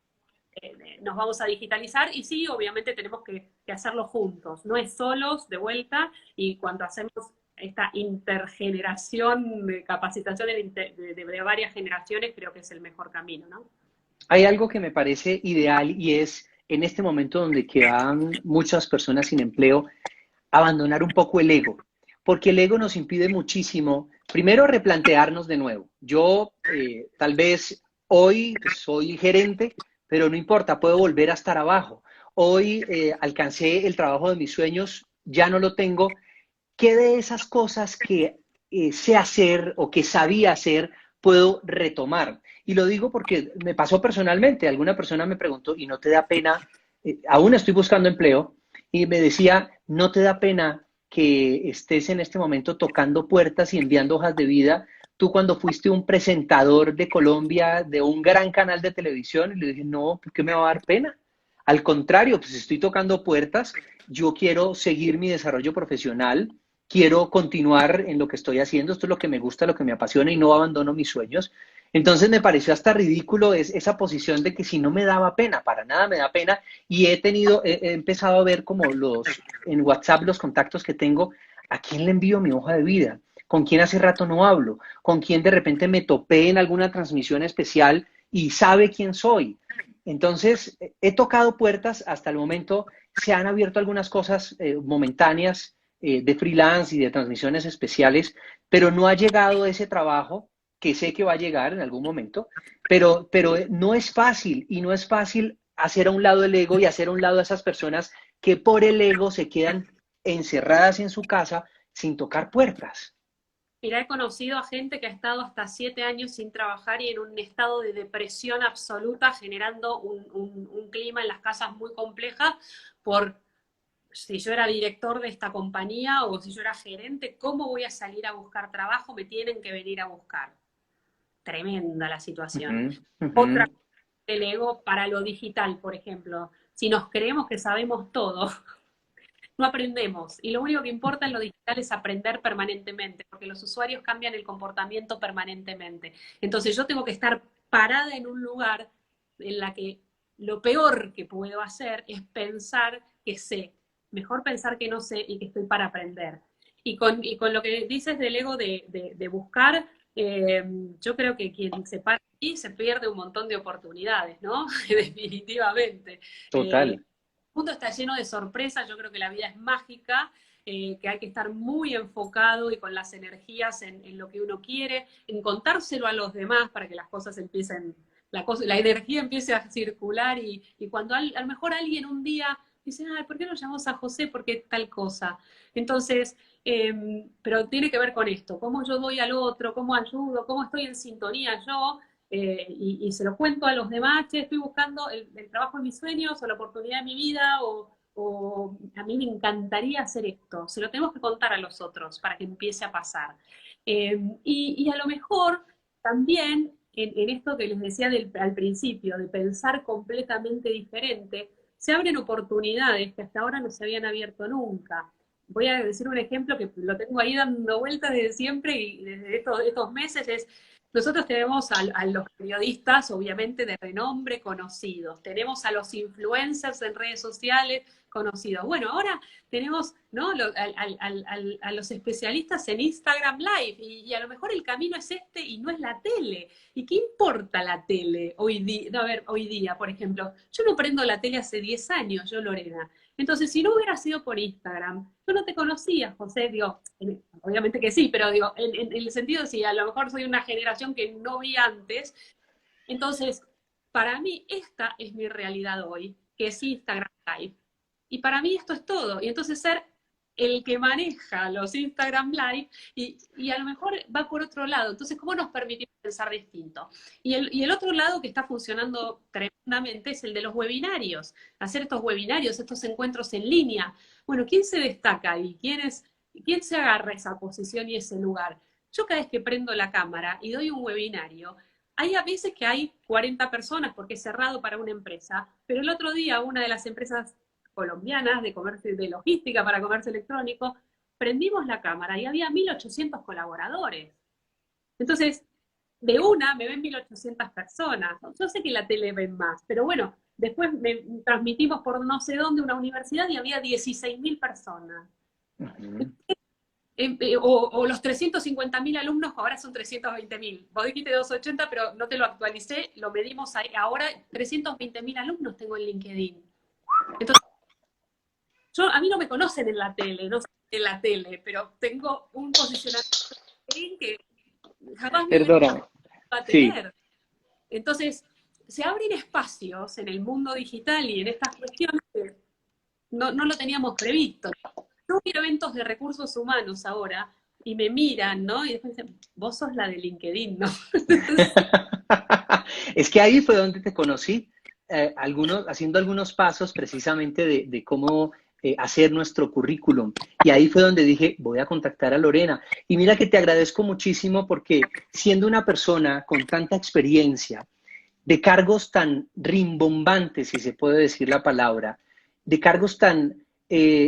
nos vamos a digitalizar? Y sí, obviamente tenemos que hacerlo juntos, no es solos, de vuelta, y cuando hacemos esta intergeneración de capacitación de varias generaciones, creo que es el mejor camino, ¿no? Hay algo que me parece ideal y es en este momento donde quedan muchas personas sin empleo, abandonar un poco el ego, porque el ego nos impide muchísimo, primero, replantearnos de nuevo. Yo tal vez hoy soy gerente, pero no importa, puedo volver a estar abajo. Hoy alcancé el trabajo de mis sueños, ya no lo tengo. ¿Qué de esas cosas que sé hacer o que sabía hacer puedo retomar? Y lo digo porque me pasó personalmente. Alguna persona me preguntó, ¿y no te da pena? Aún estoy buscando empleo y me decía, ¿no te da pena que estés en este momento tocando puertas y enviando hojas de vida? Tú cuando fuiste un presentador de Colombia, de un gran canal de televisión, y le dije, no, ¿por qué me va a dar pena? Al contrario, pues estoy tocando puertas, yo quiero seguir mi desarrollo profesional, quiero continuar en lo que estoy haciendo, esto es lo que me gusta, lo que me apasiona y no abandono mis sueños. Entonces me pareció hasta ridículo esa posición de que si no me daba pena, para nada me da pena, y he empezado a ver como en WhatsApp los contactos que tengo, a quién le envío mi hoja de vida, con quién hace rato no hablo, con quién de repente me topé en alguna transmisión especial y sabe quién soy. Entonces, he tocado puertas hasta el momento, se han abierto algunas cosas momentáneas de freelance y de transmisiones especiales, pero no ha llegado ese trabajo que sé que va a llegar en algún momento, pero no es fácil y no es fácil hacer a un lado el ego y hacer a un lado a esas personas que por el ego se quedan encerradas en su casa sin tocar puertas. Mira, he conocido a gente que ha estado hasta 7 años sin trabajar y en un estado de depresión absoluta, generando un clima en las casas muy compleja por si yo era director de esta compañía o si yo era gerente, ¿cómo voy a salir a buscar trabajo? Me tienen que venir a buscar. Tremenda la Uh situación. -huh, uh Otra, -huh. el ego para lo digital, por ejemplo. Si nos creemos que sabemos todo, no aprendemos. Y lo único que importa en lo digital es aprender permanentemente, porque los usuarios cambian el comportamiento permanentemente. Entonces yo tengo que estar parada en un lugar en la que lo peor que puedo hacer es pensar que sé. Mejor pensar que no sé y que estoy para aprender. Y con lo que dices del ego de buscar, yo creo que quien se para ahí se pierde un montón de oportunidades, ¿no? Definitivamente. Total. Mundo está lleno de sorpresas, yo creo que la vida es mágica, que hay que estar muy enfocado y con las energías en lo que uno quiere, en contárselo a los demás para que las cosas empiecen, la energía empiece a circular y cuando a lo mejor alguien un día dice, ay, ¿por qué no llamamos a José? ¿Por qué tal cosa? Entonces, pero tiene que ver con esto, cómo yo doy al otro, cómo ayudo, cómo estoy en sintonía yo, y se lo cuento a los demás, che, estoy buscando el trabajo de mis sueños o la oportunidad de mi vida o a mí me encantaría hacer esto. Se lo tenemos que contar a los otros para que empiece a pasar. Y a lo mejor también en esto que les decía al principio, de pensar completamente diferente, se abren oportunidades que hasta ahora no se habían abierto nunca. Voy a decir un ejemplo que lo tengo ahí dando vueltas desde siempre y desde estos meses es nosotros tenemos a los periodistas, obviamente, de renombre conocidos. Tenemos a los influencers en redes sociales conocidos. Bueno, ahora tenemos, ¿no? A los especialistas en Instagram Live y a lo mejor el camino es este y no es la tele. ¿Y qué importa la tele hoy día? No, a ver, hoy día, por ejemplo, yo no prendo la tele hace 10 años, yo, Lorena. Entonces, si no hubiera sido por Instagram, yo no te conocía, José, digo, obviamente que sí, pero digo, en el sentido de si a lo mejor soy una generación que no vi antes, entonces, para mí esta es mi realidad hoy, que es Instagram Live. Y para mí esto es todo. Y entonces ser el que maneja los Instagram Live y a lo mejor va por otro lado. Entonces, ¿cómo nos permitimos pensar distinto? Y el otro lado que está funcionando tremendamente es el de los webinarios. Hacer estos webinarios, estos encuentros en línea. Bueno, ¿quién se destaca ahí? ¿Quién se agarra esa posición y ese lugar? Yo cada vez que prendo la cámara y doy un webinario, hay a veces que hay 40 personas porque es cerrado para una empresa, pero el otro día una de las empresas colombianas de comercio, de logística para comercio electrónico, prendimos la cámara y había 1.800 colaboradores. Entonces, de una me ven 1.800 personas. Yo sé que la tele ven más, pero bueno, después transmitimos por no sé dónde una universidad y había 16.000 personas. Ujú. O los 350.000 alumnos, ahora son 320.000. Vos dijiste 280, pero no te lo actualicé, lo medimos ahí. Ahora 320.000 alumnos tengo en LinkedIn. Entonces, a mí no me conocen en la tele, no sé en la tele, pero tengo un posicionamiento en LinkedIn que jamás me hubiera Perdóname. a Sí. tener. Entonces, se abren espacios en el mundo digital y en estas cuestiones que no lo teníamos previsto. Yo voy a eventos de recursos humanos ahora y me miran, ¿no? Y después dicen, vos sos la de LinkedIn, ¿no? Entonces, Es que ahí fue donde te conocí, haciendo algunos pasos precisamente de cómo hacer nuestro currículum. Y ahí fue donde dije, voy a contactar a Lorena. Y mira que te agradezco muchísimo porque siendo una persona con tanta experiencia, de cargos tan rimbombantes, si se puede decir la palabra, de cargos tan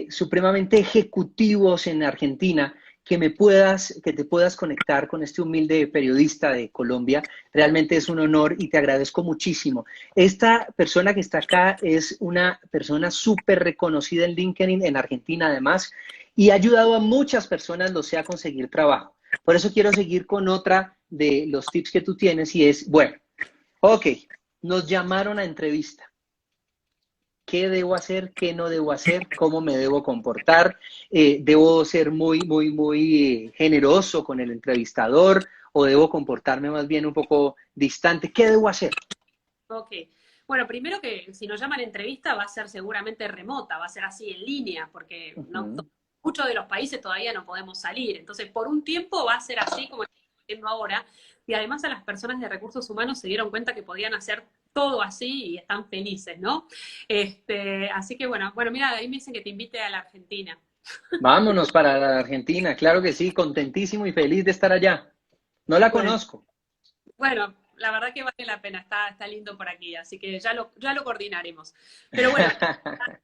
supremamente ejecutivos en Argentina, que te puedas conectar con este humilde periodista de Colombia, realmente es un honor y te agradezco muchísimo. Esta persona que está acá es una persona súper reconocida en LinkedIn, en Argentina además, y ha ayudado a muchas personas, lo sé, a conseguir trabajo. Por eso quiero seguir con otra de los tips que tú tienes y es, bueno, ok, nos llamaron a entrevista. ¿Qué debo hacer? ¿Qué no debo hacer? ¿Cómo me debo comportar? ¿Debo ser muy generoso con el entrevistador o debo comportarme más bien un poco distante? ¿Qué debo hacer? ok. Bueno, primero que si nos llaman entrevista va a ser seguramente remota, va a ser así en línea, porque no, Ujú. muchos de los países todavía no podemos salir. Entonces, por un tiempo va a ser así como estamos haciendo ahora. Y además a las personas de recursos humanos se dieron cuenta que podían hacer todo así y están felices, ¿no? Así que bueno, mira, ahí me dicen que te invite a la Argentina. Vámonos para la Argentina, claro que sí, contentísimo y feliz de estar allá. No la Bueno, conozco. bueno, la verdad que vale la pena, está lindo por aquí, así que ya lo coordinaremos. Pero bueno, la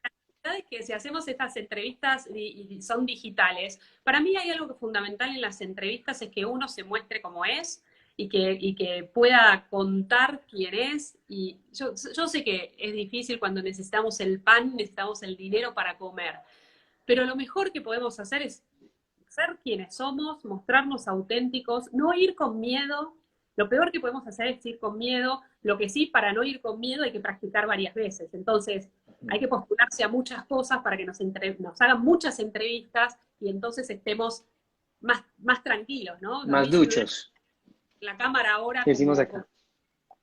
verdad es que si hacemos estas entrevistas y son digitales, para mí hay algo que fundamental en las entrevistas es que uno se muestre como es y que pueda contar quién es. Y yo sé que es difícil cuando necesitamos el pan, necesitamos el dinero para comer, pero lo mejor que podemos hacer es ser quienes somos, mostrarnos auténticos, no ir con miedo. Lo peor que podemos hacer es ir con miedo. Lo que sí, para no ir con miedo hay que practicar varias veces. Entonces, hay que postularse a muchas cosas para que nos hagan muchas entrevistas y entonces estemos más tranquilos, ¿no? A Más mí si me ven duchos, en la cámara ahora decimos acá.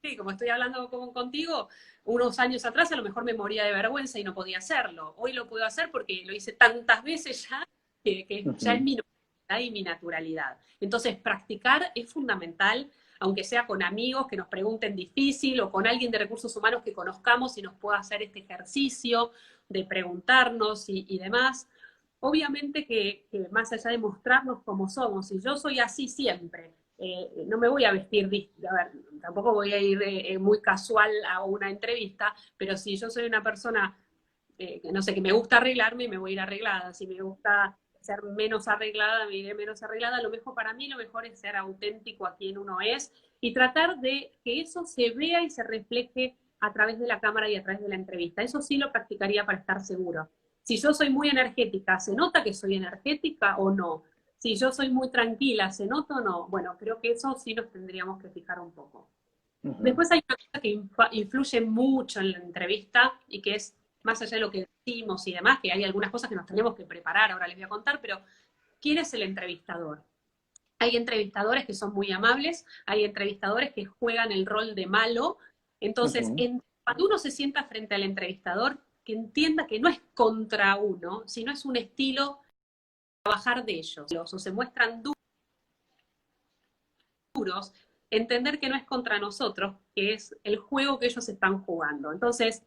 sí, como estoy hablando contigo, unos años atrás a lo mejor me moría de vergüenza y no podía hacerlo. Hoy lo puedo hacer porque lo hice tantas veces ya que ya es Ujú. mi normalidad y mi naturalidad. Entonces, practicar es fundamental, aunque sea con amigos que nos pregunten difícil o con alguien de recursos humanos que conozcamos y nos pueda hacer este ejercicio de preguntarnos y demás. Obviamente que más allá de mostrarnos como somos, y yo soy así siempre, no me voy a vestir, a ver, tampoco voy a ir muy casual a una entrevista, pero si yo soy una persona, que no sé, que me gusta arreglarme, me voy a ir arreglada. Si me gusta ser menos arreglada, me iré menos arreglada. Lo mejor para mí, lo mejor es ser auténtico a quien uno es y tratar de que eso se vea y se refleje a través de la cámara y a través de la entrevista. Eso sí lo practicaría para estar seguro. Si yo soy muy energética, ¿se nota que soy energética o no? Si yo soy muy tranquila, ¿se nota o no? Bueno, creo que eso sí nos tendríamos que fijar un poco. Ujú. Después hay una cosa que influye mucho en la entrevista y que es más allá de lo que decimos y demás, que hay algunas cosas que nos tenemos que preparar, ahora les voy a contar, pero ¿quién es el entrevistador? Hay entrevistadores que son muy amables, hay entrevistadores que juegan el rol de malo. Entonces, Ujú. cuando uno se sienta frente al entrevistador, que entienda que no es contra uno, sino es un estilo trabajar de ellos, o se muestran duros, entender que no es contra nosotros, que es el juego que ellos están jugando. Entonces,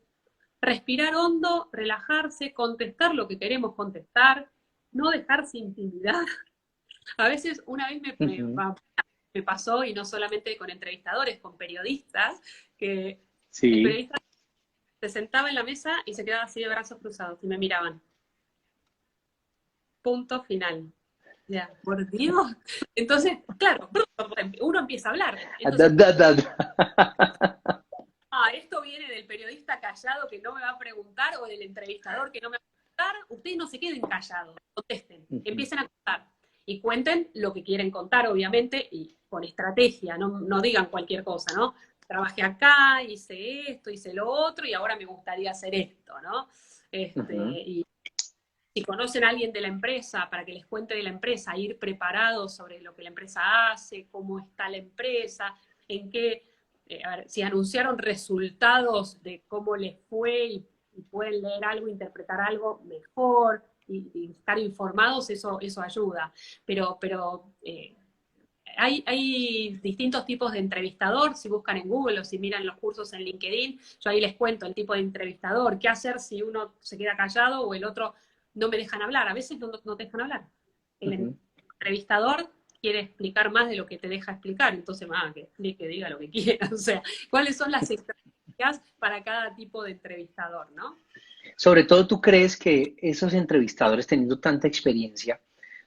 respirar hondo, relajarse, contestar lo que queremos contestar, no dejarse intimidar. A veces, una vez me pasó, y no solamente con entrevistadores, con periodistas, que el Sí. periodista se sentaba en la mesa y se quedaba así de brazos cruzados y me miraban. Punto final. Ya, por Dios. Entonces, claro, uno empieza a hablar. Entonces, esto viene del periodista callado que no me va a preguntar o del entrevistador que no me va a preguntar. Ustedes no se queden callados, contesten, empiecen a contar y cuenten lo que quieren contar, obviamente, y con estrategia, no digan cualquier cosa, ¿no? Trabajé acá, hice esto, hice lo otro y ahora me gustaría hacer esto, ¿no? Y si conocen a alguien de la empresa, para que les cuente de la empresa, ir preparados sobre lo que la empresa hace, cómo está la empresa, en qué, a ver, si anunciaron resultados de cómo les fue y pueden leer algo, interpretar algo mejor y estar informados, eso ayuda. Pero hay distintos tipos de entrevistador, si buscan en Google o si miran los cursos en LinkedIn, yo ahí les cuento el tipo de entrevistador, qué hacer si uno se queda callado o el otro no me dejan hablar, a veces no te dejan hablar. El entrevistador quiere explicar más de lo que te deja explicar, entonces que explique, diga lo que quiera, o sea, cuáles son las estrategias para cada tipo de entrevistador, ¿no? Sobre todo, ¿tú crees que esos entrevistadores, teniendo tanta experiencia,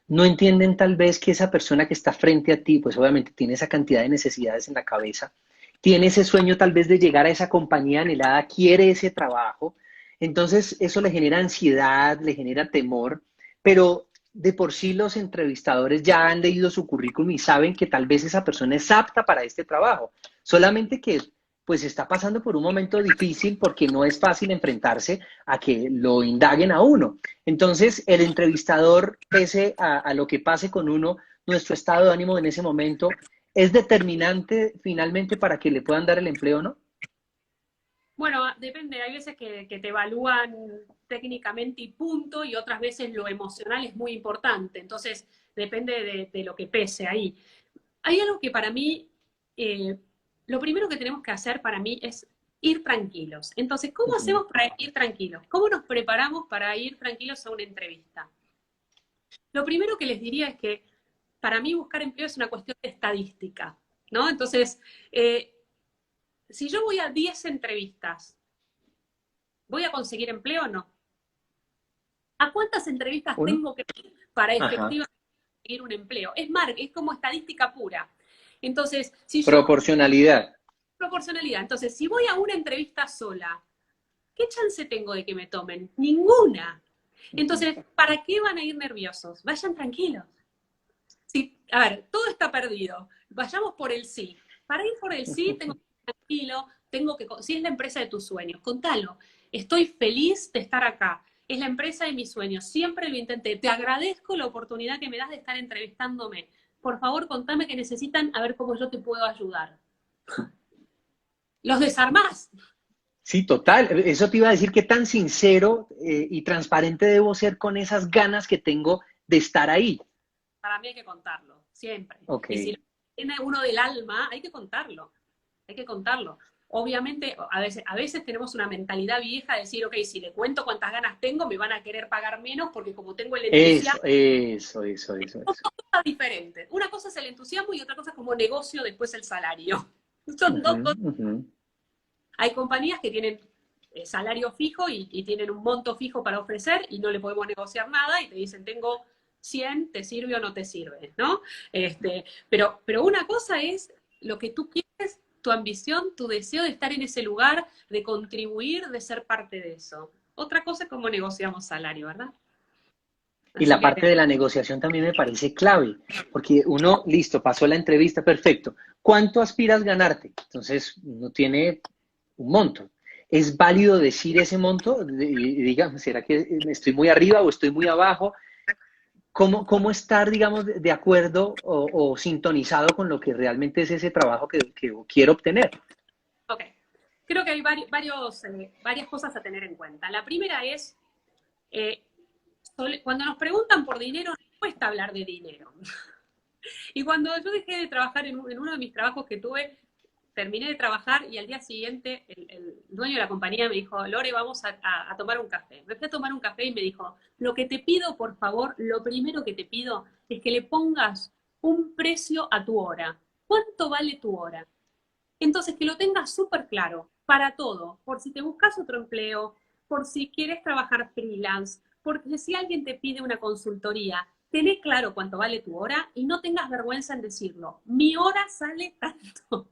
no entienden tal vez que esa persona que está frente a ti, pues obviamente tiene esa cantidad de necesidades en la cabeza, tiene ese sueño tal vez de llegar a esa compañía anhelada, quiere ese trabajo, entonces eso le genera ansiedad, le genera temor, pero de por sí los entrevistadores ya han leído su currículum y saben que tal vez esa persona es apta para este trabajo, solamente que pues está pasando por un momento difícil porque no es fácil enfrentarse a que lo indaguen a uno. Entonces, el entrevistador, pese a lo que pase con uno, nuestro estado de ánimo en ese momento es determinante finalmente para que le puedan dar el empleo, ¿no? Bueno, depende, hay veces que te evalúan técnicamente y punto, y otras veces lo emocional es muy importante, entonces depende de lo que pese ahí. Hay algo que para mí, lo primero que tenemos que hacer para mí es ir tranquilos. Entonces, ¿cómo hacemos para ir tranquilos? ¿Cómo nos preparamos para ir tranquilos a una entrevista? Lo primero que les diría es que para mí buscar empleo es una cuestión de estadística, ¿no? Entonces, si yo voy a 10 entrevistas, ¿voy a conseguir empleo o no? ¿A cuántas entrevistas Uno. tengo que ir para Ajá. efectivamente conseguir un empleo? Es como estadística pura. Entonces, si yo, Proporcionalidad. proporcionalidad, entonces, si voy a una entrevista sola, ¿qué chance tengo de que me tomen? Ninguna. Entonces, ¿para qué van a ir nerviosos? Vayan tranquilos. Si, a ver, todo está perdido. Vayamos por el sí. Para ir por el sí, tengo que estar tranquilo, si es la empresa de tus sueños, contalo. Estoy feliz de estar acá. Es la empresa de mis sueños. Siempre lo intenté. Te agradezco la oportunidad que me das de estar entrevistándome. Por favor, contame que necesitan, a ver cómo yo te puedo ayudar. Los desarmás. Sí, total. Eso te iba a decir qué tan sincero y transparente debo ser con esas ganas que tengo de estar ahí. Para mí hay que contarlo, siempre. Ok. Y si lo tiene uno del alma, hay que contarlo. Hay que contarlo. Obviamente, a veces tenemos una mentalidad vieja de decir, ok, si le cuento cuántas ganas tengo, me van a querer pagar menos porque como tengo el Eso, entusiasmo, eso. son dos cosas diferentes. Una cosa es el entusiasmo y otra cosa es como negocio después el salario. Son dos cosas. Hay compañías que tienen salario fijo y tienen un monto fijo para ofrecer y no le podemos negociar nada y te dicen, tengo 100, ¿te sirve o no te sirve? ¿No? Pero una cosa es lo que tú quieres, tu ambición, tu deseo de estar en ese lugar, de contribuir, de ser parte de eso. Otra cosa es cómo negociamos salario, ¿verdad? Y Así la que, parte de la negociación también me parece clave, porque uno, listo, pasó la entrevista, perfecto. ¿Cuánto aspiras ganarte? Entonces, uno tiene un monto. ¿Es válido decir ese monto? Digamos, ¿será que estoy muy arriba o estoy muy abajo? ¿Cómo estar, digamos, de acuerdo o sintonizado con lo que realmente es ese trabajo que quiero obtener? ok. Creo que hay varias cosas a tener en cuenta. La primera es, cuando nos preguntan por dinero, cuesta hablar de dinero. Y cuando yo dejé de trabajar en uno de mis trabajos que tuve, terminé de trabajar y al día siguiente el dueño de la compañía me dijo, Lore, vamos a tomar un café. Me fui a tomar un café y me dijo, lo que te pido, por favor, lo primero que te pido es que le pongas un precio a tu hora. ¿Cuánto vale tu hora? Entonces, que lo tengas súper claro para todo, por si te buscas otro empleo, por si quieres trabajar freelance, porque si alguien te pide una consultoría, tené claro cuánto vale tu hora y no tengas vergüenza en decirlo. Mi hora sale tanto.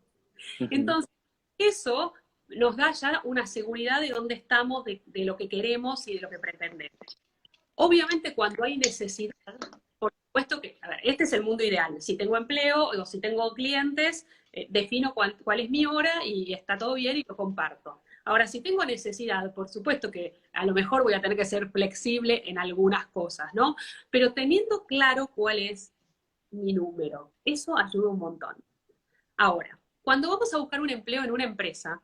Ujú, Entonces, eso nos da ya una seguridad de dónde estamos, de lo que queremos y de lo que pretendemos. Obviamente, cuando hay necesidad, por supuesto que, a ver, este es el mundo ideal. Si tengo empleo o si tengo clientes, defino cuál es mi hora y está todo bien y lo comparto. Ahora, si tengo necesidad, por supuesto que a lo mejor voy a tener que ser flexible en algunas cosas, ¿no? Pero teniendo claro cuál es mi número, eso ayuda un montón. Ahora, cuando vamos a buscar un empleo en una empresa,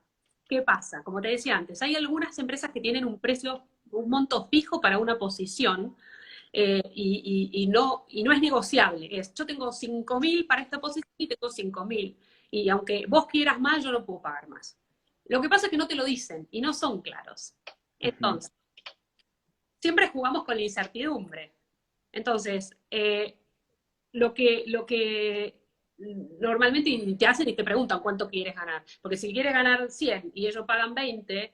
¿qué pasa? Como te decía antes, hay algunas empresas que tienen un precio, un monto fijo para una posición, y no es negociable. Yo tengo 5.000 para esta posición y tengo 5.000. Y aunque vos quieras más, yo no puedo pagar más. Lo que pasa es que no te lo dicen y no son claros. ujú, Entonces, siempre jugamos con la incertidumbre. Entonces, lo que normalmente te hacen y te preguntan cuánto quieres ganar. Porque si quieres ganar 100 y ellos pagan 20,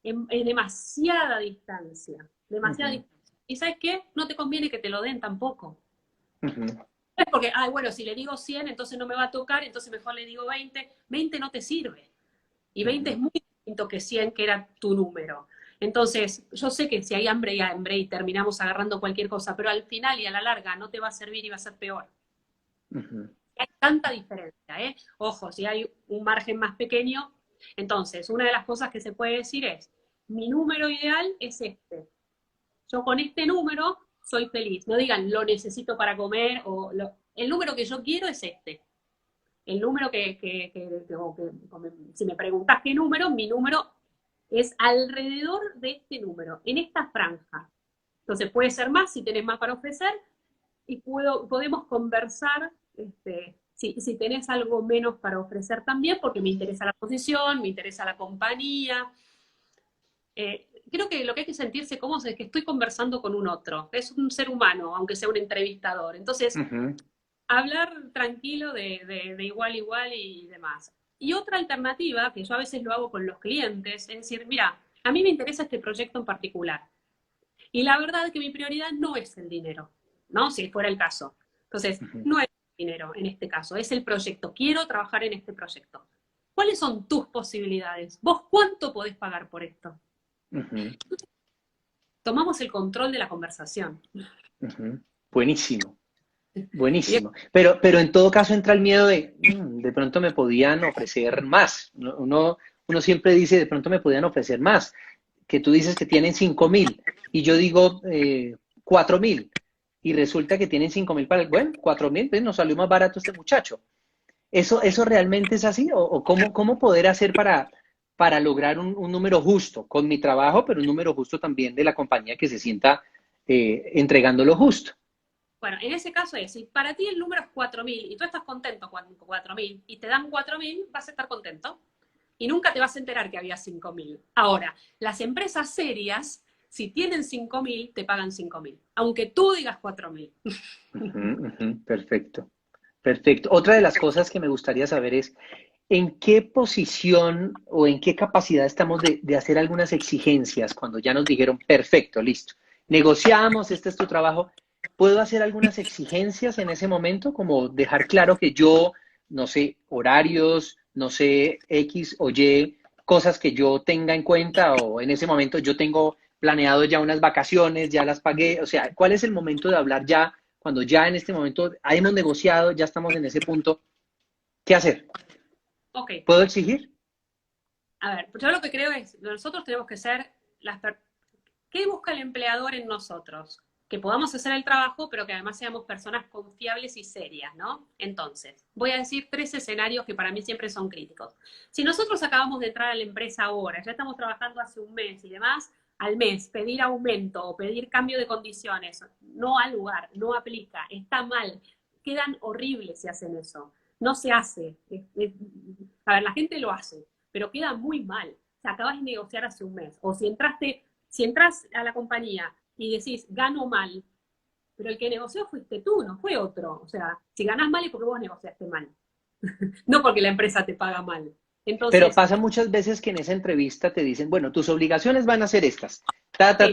es demasiada distancia. Demasiada ujú, distancia. ¿Y sabes qué? No te conviene que te lo den tampoco. ujú, Es porque, ay, bueno, si le digo 100, entonces no me va a tocar, entonces mejor le digo 20. 20 no te sirve. Y 20 es ujú, muy distinto que 100, que era tu número. Entonces, yo sé que si hay hambre y terminamos agarrando cualquier cosa, pero al final y a la larga no te va a servir y va a ser peor. ujú, Hay tanta diferencia, ¿eh? Ojo, si hay un margen más pequeño, entonces una de las cosas que se puede decir es, mi número ideal es este. Yo con este número soy feliz. No digan, lo necesito para comer, el número que yo quiero es este. El número si me preguntas qué número, mi número es alrededor de este número, en esta franja. Entonces puede ser más si tenés más para ofrecer y podemos conversar, si tenés algo menos para ofrecer también, porque me interesa la posición, me interesa la compañía. Creo que lo que hay que sentirse cómodo es que estoy conversando con un otro, es un ser humano, aunque sea un entrevistador. Entonces, ujú, hablar tranquilo de igual a igual y demás. Y otra alternativa, que yo a veces lo hago con los clientes, es decir, mira, a mí me interesa este proyecto en particular. Y la verdad es que mi prioridad no es el dinero, ¿no? Si fuera el caso. Entonces, ujú, no es el dinero en este caso, es el proyecto. Quiero trabajar en este proyecto. ¿Cuáles son tus posibilidades? ¿Vos cuánto podés pagar por esto? ujú, Tomamos el control de la conversación. ujú. Buenísimo. Y Buenísimo. Pero en todo caso entra el miedo de pronto me podían ofrecer más. Uno siempre dice, de pronto me podían ofrecer más. Que tú dices que tienen 5.000 y yo digo 4.000 y resulta que tienen 5.000 para el, bueno, 4.000, pues nos salió más barato este muchacho. ¿Eso realmente es así? ¿O cómo poder hacer para lograr un número justo con mi trabajo, pero un número justo también de la compañía que se sienta entregando lo justo? bueno, en ese caso es, si para ti el número es 4.000 y tú estás contento con 4.000 y te dan 4.000, vas a estar contento. Y nunca te vas a enterar que había 5.000. Ahora, las empresas serias, si tienen 5.000, te pagan 5.000. Aunque tú digas 4.000. Ujú, ujú, perfecto, perfecto. Otra de las cosas que me gustaría saber es, ¿en qué posición o en qué capacidad estamos de hacer algunas exigencias cuando ya nos dijeron, perfecto, listo, negociamos, este es tu trabajo? ¿Puedo hacer algunas exigencias en ese momento, como dejar claro que yo, no sé, horarios, no sé, X o Y, cosas que yo tenga en cuenta o en ese momento yo tengo planeado ya unas vacaciones, ya las pagué? O sea, ¿cuál es el momento de hablar ya, cuando ya en este momento hemos negociado, ya estamos en ese punto? ¿Qué hacer? Ok, ¿Puedo exigir? a ver, yo lo que creo es, nosotros tenemos que ser ¿qué busca el empleador en nosotros? Que podamos hacer el trabajo, pero que además seamos personas confiables y serias, ¿no? Entonces, voy a decir 3 escenarios que para mí siempre son críticos. Si nosotros acabamos de entrar a la empresa ahora, ya estamos trabajando hace un mes y demás, al mes pedir aumento o pedir cambio de condiciones, no al lugar, no aplica, está mal. Quedan horribles si hacen eso. No se hace. A ver, la gente lo hace, pero queda muy mal. O sea, acabas de negociar hace un mes. O si entras a la compañía y decís, gano mal, pero el que negoció fuiste tú, no fue otro. O sea, si ganás mal es porque vos negociaste mal, no porque la empresa te paga mal. Pero Entonces, pasa muchas veces que en esa entrevista te dicen, bueno, tus obligaciones van a ser estas, sí,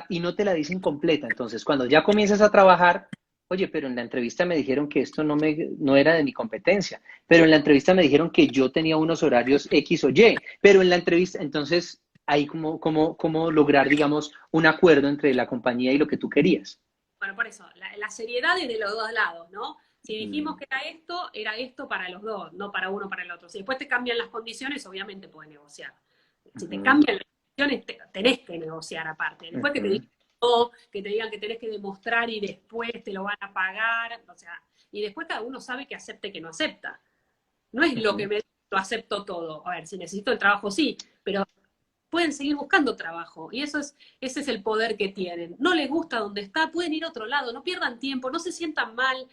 y no te la dicen completa. Entonces, cuando ya comienzas a trabajar, oye, pero en la entrevista me dijeron que esto no era de mi competencia, pero en la entrevista me dijeron que yo tenía unos horarios X o Y, pero en la entrevista, entonces, ahí cómo lograr, digamos, un acuerdo entre la compañía y lo que tú querías. bueno, por eso, la seriedad es de los dos lados, ¿no? Si dijimos Mm, que era esto para los dos, no para uno para el otro. Si después te cambian las condiciones, obviamente puedes negociar. Si te ujú, cambian las condiciones, tenés que negociar aparte. Después que te ujú, digan no, que te digan que tenés que demostrar y después te lo van a pagar, o sea, y después cada uno sabe que acepte que no acepta. No es lo que ujú, me lo acepto todo. A ver, si necesito el trabajo, sí, pero pueden seguir buscando trabajo. Y ese es el poder que tienen. No les gusta donde está, pueden ir a otro lado, no pierdan tiempo, no se sientan mal.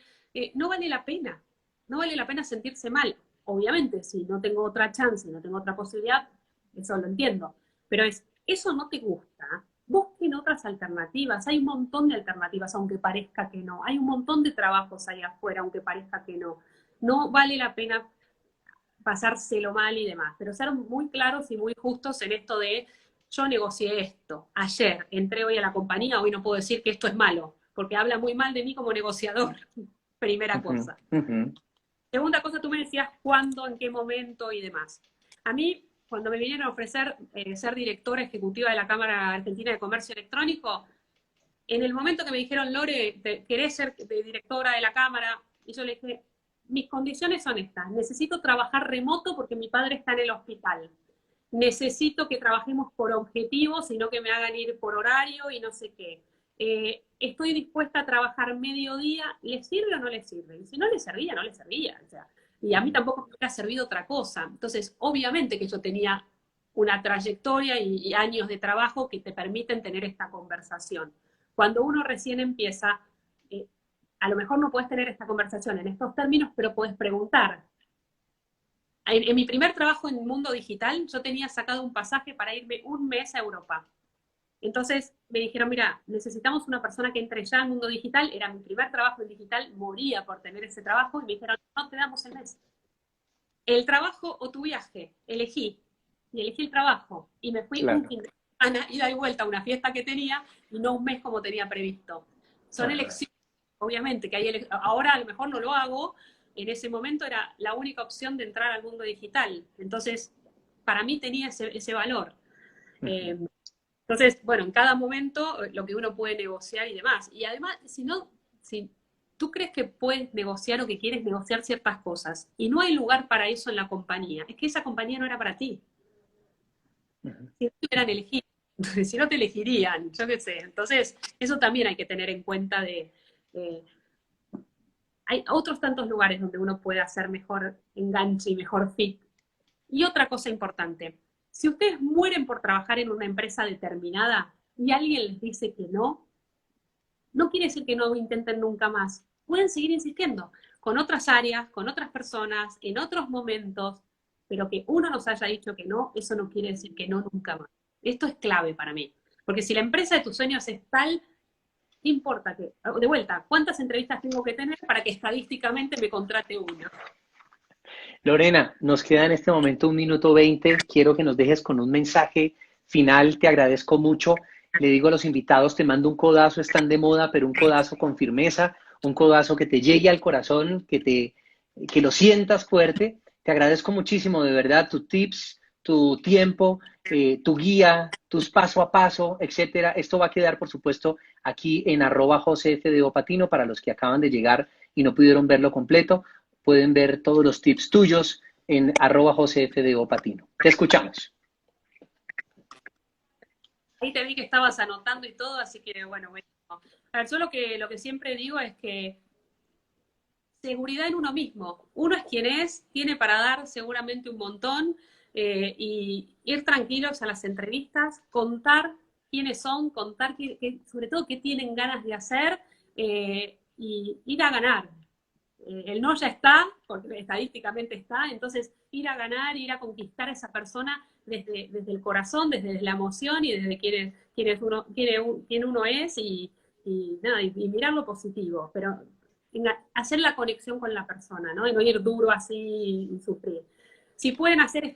No vale la pena. No vale la pena sentirse mal. Obviamente, si no tengo otra chance, no tengo otra posibilidad, eso lo entiendo. Pero eso no te gusta, busquen otras alternativas. Hay un montón de alternativas, aunque parezca que no. Hay un montón de trabajos allá afuera, aunque parezca que no. No vale la pena pasárselo mal y demás, pero ser muy claros y muy justos en esto de yo negocié esto ayer, entré hoy a la compañía, hoy no puedo decir que esto es malo, porque habla muy mal de mí como negociador, primera ujú, cosa. ujú. Segunda cosa, tú me decías cuándo, en qué momento y demás. A mí, cuando me vinieron a ofrecer ser directora ejecutiva de la Cámara Argentina de Comercio Electrónico, en el momento que me dijeron, Lore, ¿querés ser directora de la Cámara? Y yo le dije, mis condiciones son estas. Necesito trabajar remoto porque mi padre está en el hospital. Necesito que trabajemos por objetivos y no que me hagan ir por horario y no sé qué. Estoy dispuesta a trabajar mediodía. ¿Le sirve o no le sirve? Y si no le servía, no le servía. O sea, y a mí tampoco me hubiera servido otra cosa. Entonces, obviamente que yo tenía una trayectoria y años de trabajo que te permiten tener esta conversación. Cuando uno recién empieza, eh, a lo mejor no puedes tener esta conversación en estos términos, pero puedes preguntar. En mi primer trabajo en el mundo digital, yo tenía sacado un pasaje para irme un mes a Europa. Entonces me dijeron, mira, necesitamos una persona que entre ya al mundo digital. Era mi primer trabajo en digital, moría por tener ese trabajo y me dijeron, no te damos el mes. El trabajo o tu viaje, elegí. Y elegí el trabajo. Y me fui un Claro. fin de semana, ida y vuelta a una fiesta que tenía y no un mes como tenía previsto. Son Ajá. elecciones, obviamente, que ahora a lo mejor no lo hago. En ese momento era la única opción de entrar al mundo digital. Entonces, para mí tenía ese valor. Ujú. Eh, entonces, bueno, en cada momento lo que uno puede negociar y demás. Y además, si tú crees que puedes negociar o que quieres negociar ciertas cosas y no hay lugar para eso en la compañía, es que esa compañía no era para ti. Ujú, Si no te hubieran ujú. elegido, si no te elegirían, yo qué sé. Entonces, eso también hay que tener en cuenta eh, hay otros tantos lugares donde uno puede hacer mejor enganche y mejor fit. Y otra cosa importante, si ustedes mueren por trabajar en una empresa determinada y alguien les dice que no, no quiere decir que no intenten nunca más. Pueden seguir insistiendo con otras áreas, con otras personas, en otros momentos, pero que uno nos haya dicho que no, eso no quiere decir que no nunca más. Esto es clave para mí. Porque si la empresa de tus sueños es tal, ¿qué importa que, de vuelta, cuántas entrevistas tengo que tener para que estadísticamente me contrate una? Lorena, nos queda en este momento 1 minuto 20. Quiero que nos dejes con un mensaje final. Te agradezco mucho. Le digo a los invitados, te mando un codazo, están de moda, pero un codazo con firmeza, un codazo que te llegue al corazón, que lo sientas fuerte. Te agradezco muchísimo, de verdad, tus tips, tu tiempo, tu guía, tus paso a paso, etcétera. Esto va a quedar, por supuesto, aquí en @josefdopatino para los que acaban de llegar y no pudieron verlo completo. Pueden ver todos los tips tuyos en @josefdopatino. Te escuchamos. Ahí te vi que estabas anotando y todo, así que bueno, bueno. A ver, yo lo que siempre digo es que seguridad en uno mismo. Uno es quien es, tiene para dar seguramente un montón y ir tranquilos a las entrevistas, contar quiénes son, contar sobre todo qué tienen ganas de hacer, y ir a ganar. El no ya está, porque estadísticamente está, entonces ir a ganar, ir a conquistar a esa persona desde el corazón, desde la emoción y desde quién uno es nada, y mirar lo positivo, pero hacer la conexión con la persona, ¿no? Y no ir duro así y sufrir. Si pueden hacer este